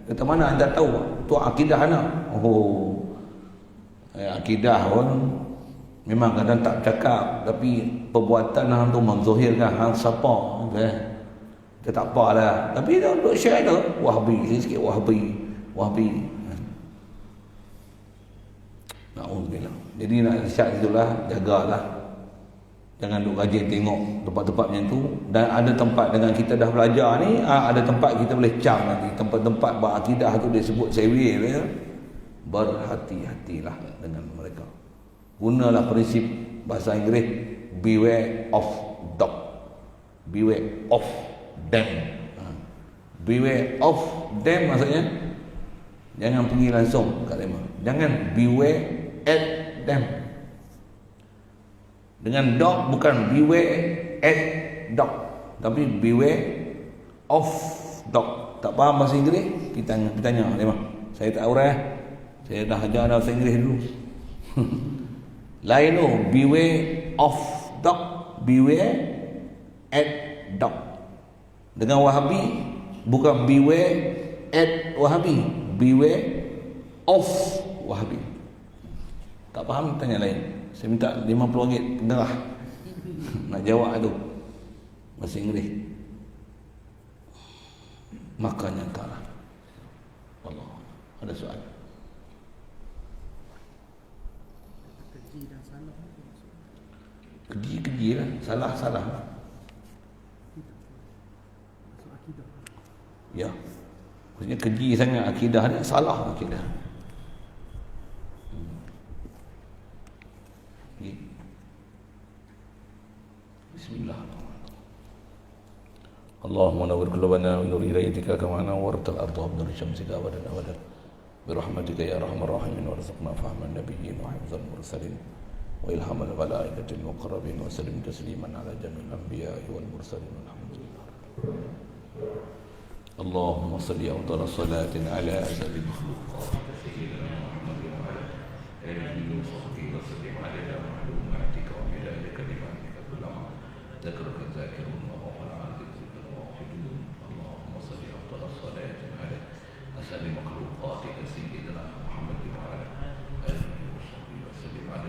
Kata mana anda tahu tu akidah anak. Akidah pun memang kadang tak cakap, tapi perbuatan hang tu menzahirkan hang siapa kan. Dia tak apalah, tapi dia duk share tu Wahabi, sikit Wahabi. Na'udzubillah. Jadi nak syak itulah, jagalah. Jangan duk rajin tengok tempat-tempat macam tu. Dan ada tempat dengan kita dah belajar ni, ada tempat kita boleh cam nanti. Tempat-tempat berakidah tu dia sebut sewil ya. Berhati-hatilah dengan mereka. Gunalah prinsip bahasa Inggeris, beware of dog, beware of them. Beware of them maksudnya jangan pergi langsung kat mereka, jangan beware at them. Dengan dog bukan beware at dog, tapi beware of dog. Tak faham bahasa Inggeris, kita tanya mereka. Saya tak urus, saya dah ajar bahasa Inggeris dulu. Lain tu, beware of dog, beware at dog. Dengan Wahabi bukan beware at Wahabi, beware of Wahabi. Tak faham tanya lain. Saya minta RM50 penderah nak jawab tu bahasa Inggeris. Makanya kalah. Allah, ada soalan. Keji lah, salah. Ya, maksudnya keji sangat akidah dia, salah akidah. Bismillahirrahmanirrahim. Allahumma nawwir qulubana wa nur ilaika kama nawwartal ardha bi nur syamsika abadan abadan. Birahmatika ya arhamar rahimin warzuqna fahman nabiyyin wa hifdzal mursalin وإلهام الملائكة المقربين وسلم تسليما على جميع الأنبياء والمرسلين والحمد لله. اللهم صل أفضل صلاة على أسد المخلوقات سيدنا محمد وعلى آله وصحبه وسلم على معلوماتك ومداد كلماتك كلما ذكرك الذاكرون وغفل عن ذكرك الواحدون. اللهم صل أفضل صلاة على أسد مخلوقاتك سيدنا محمد وعلى آله وصحبه وسلم على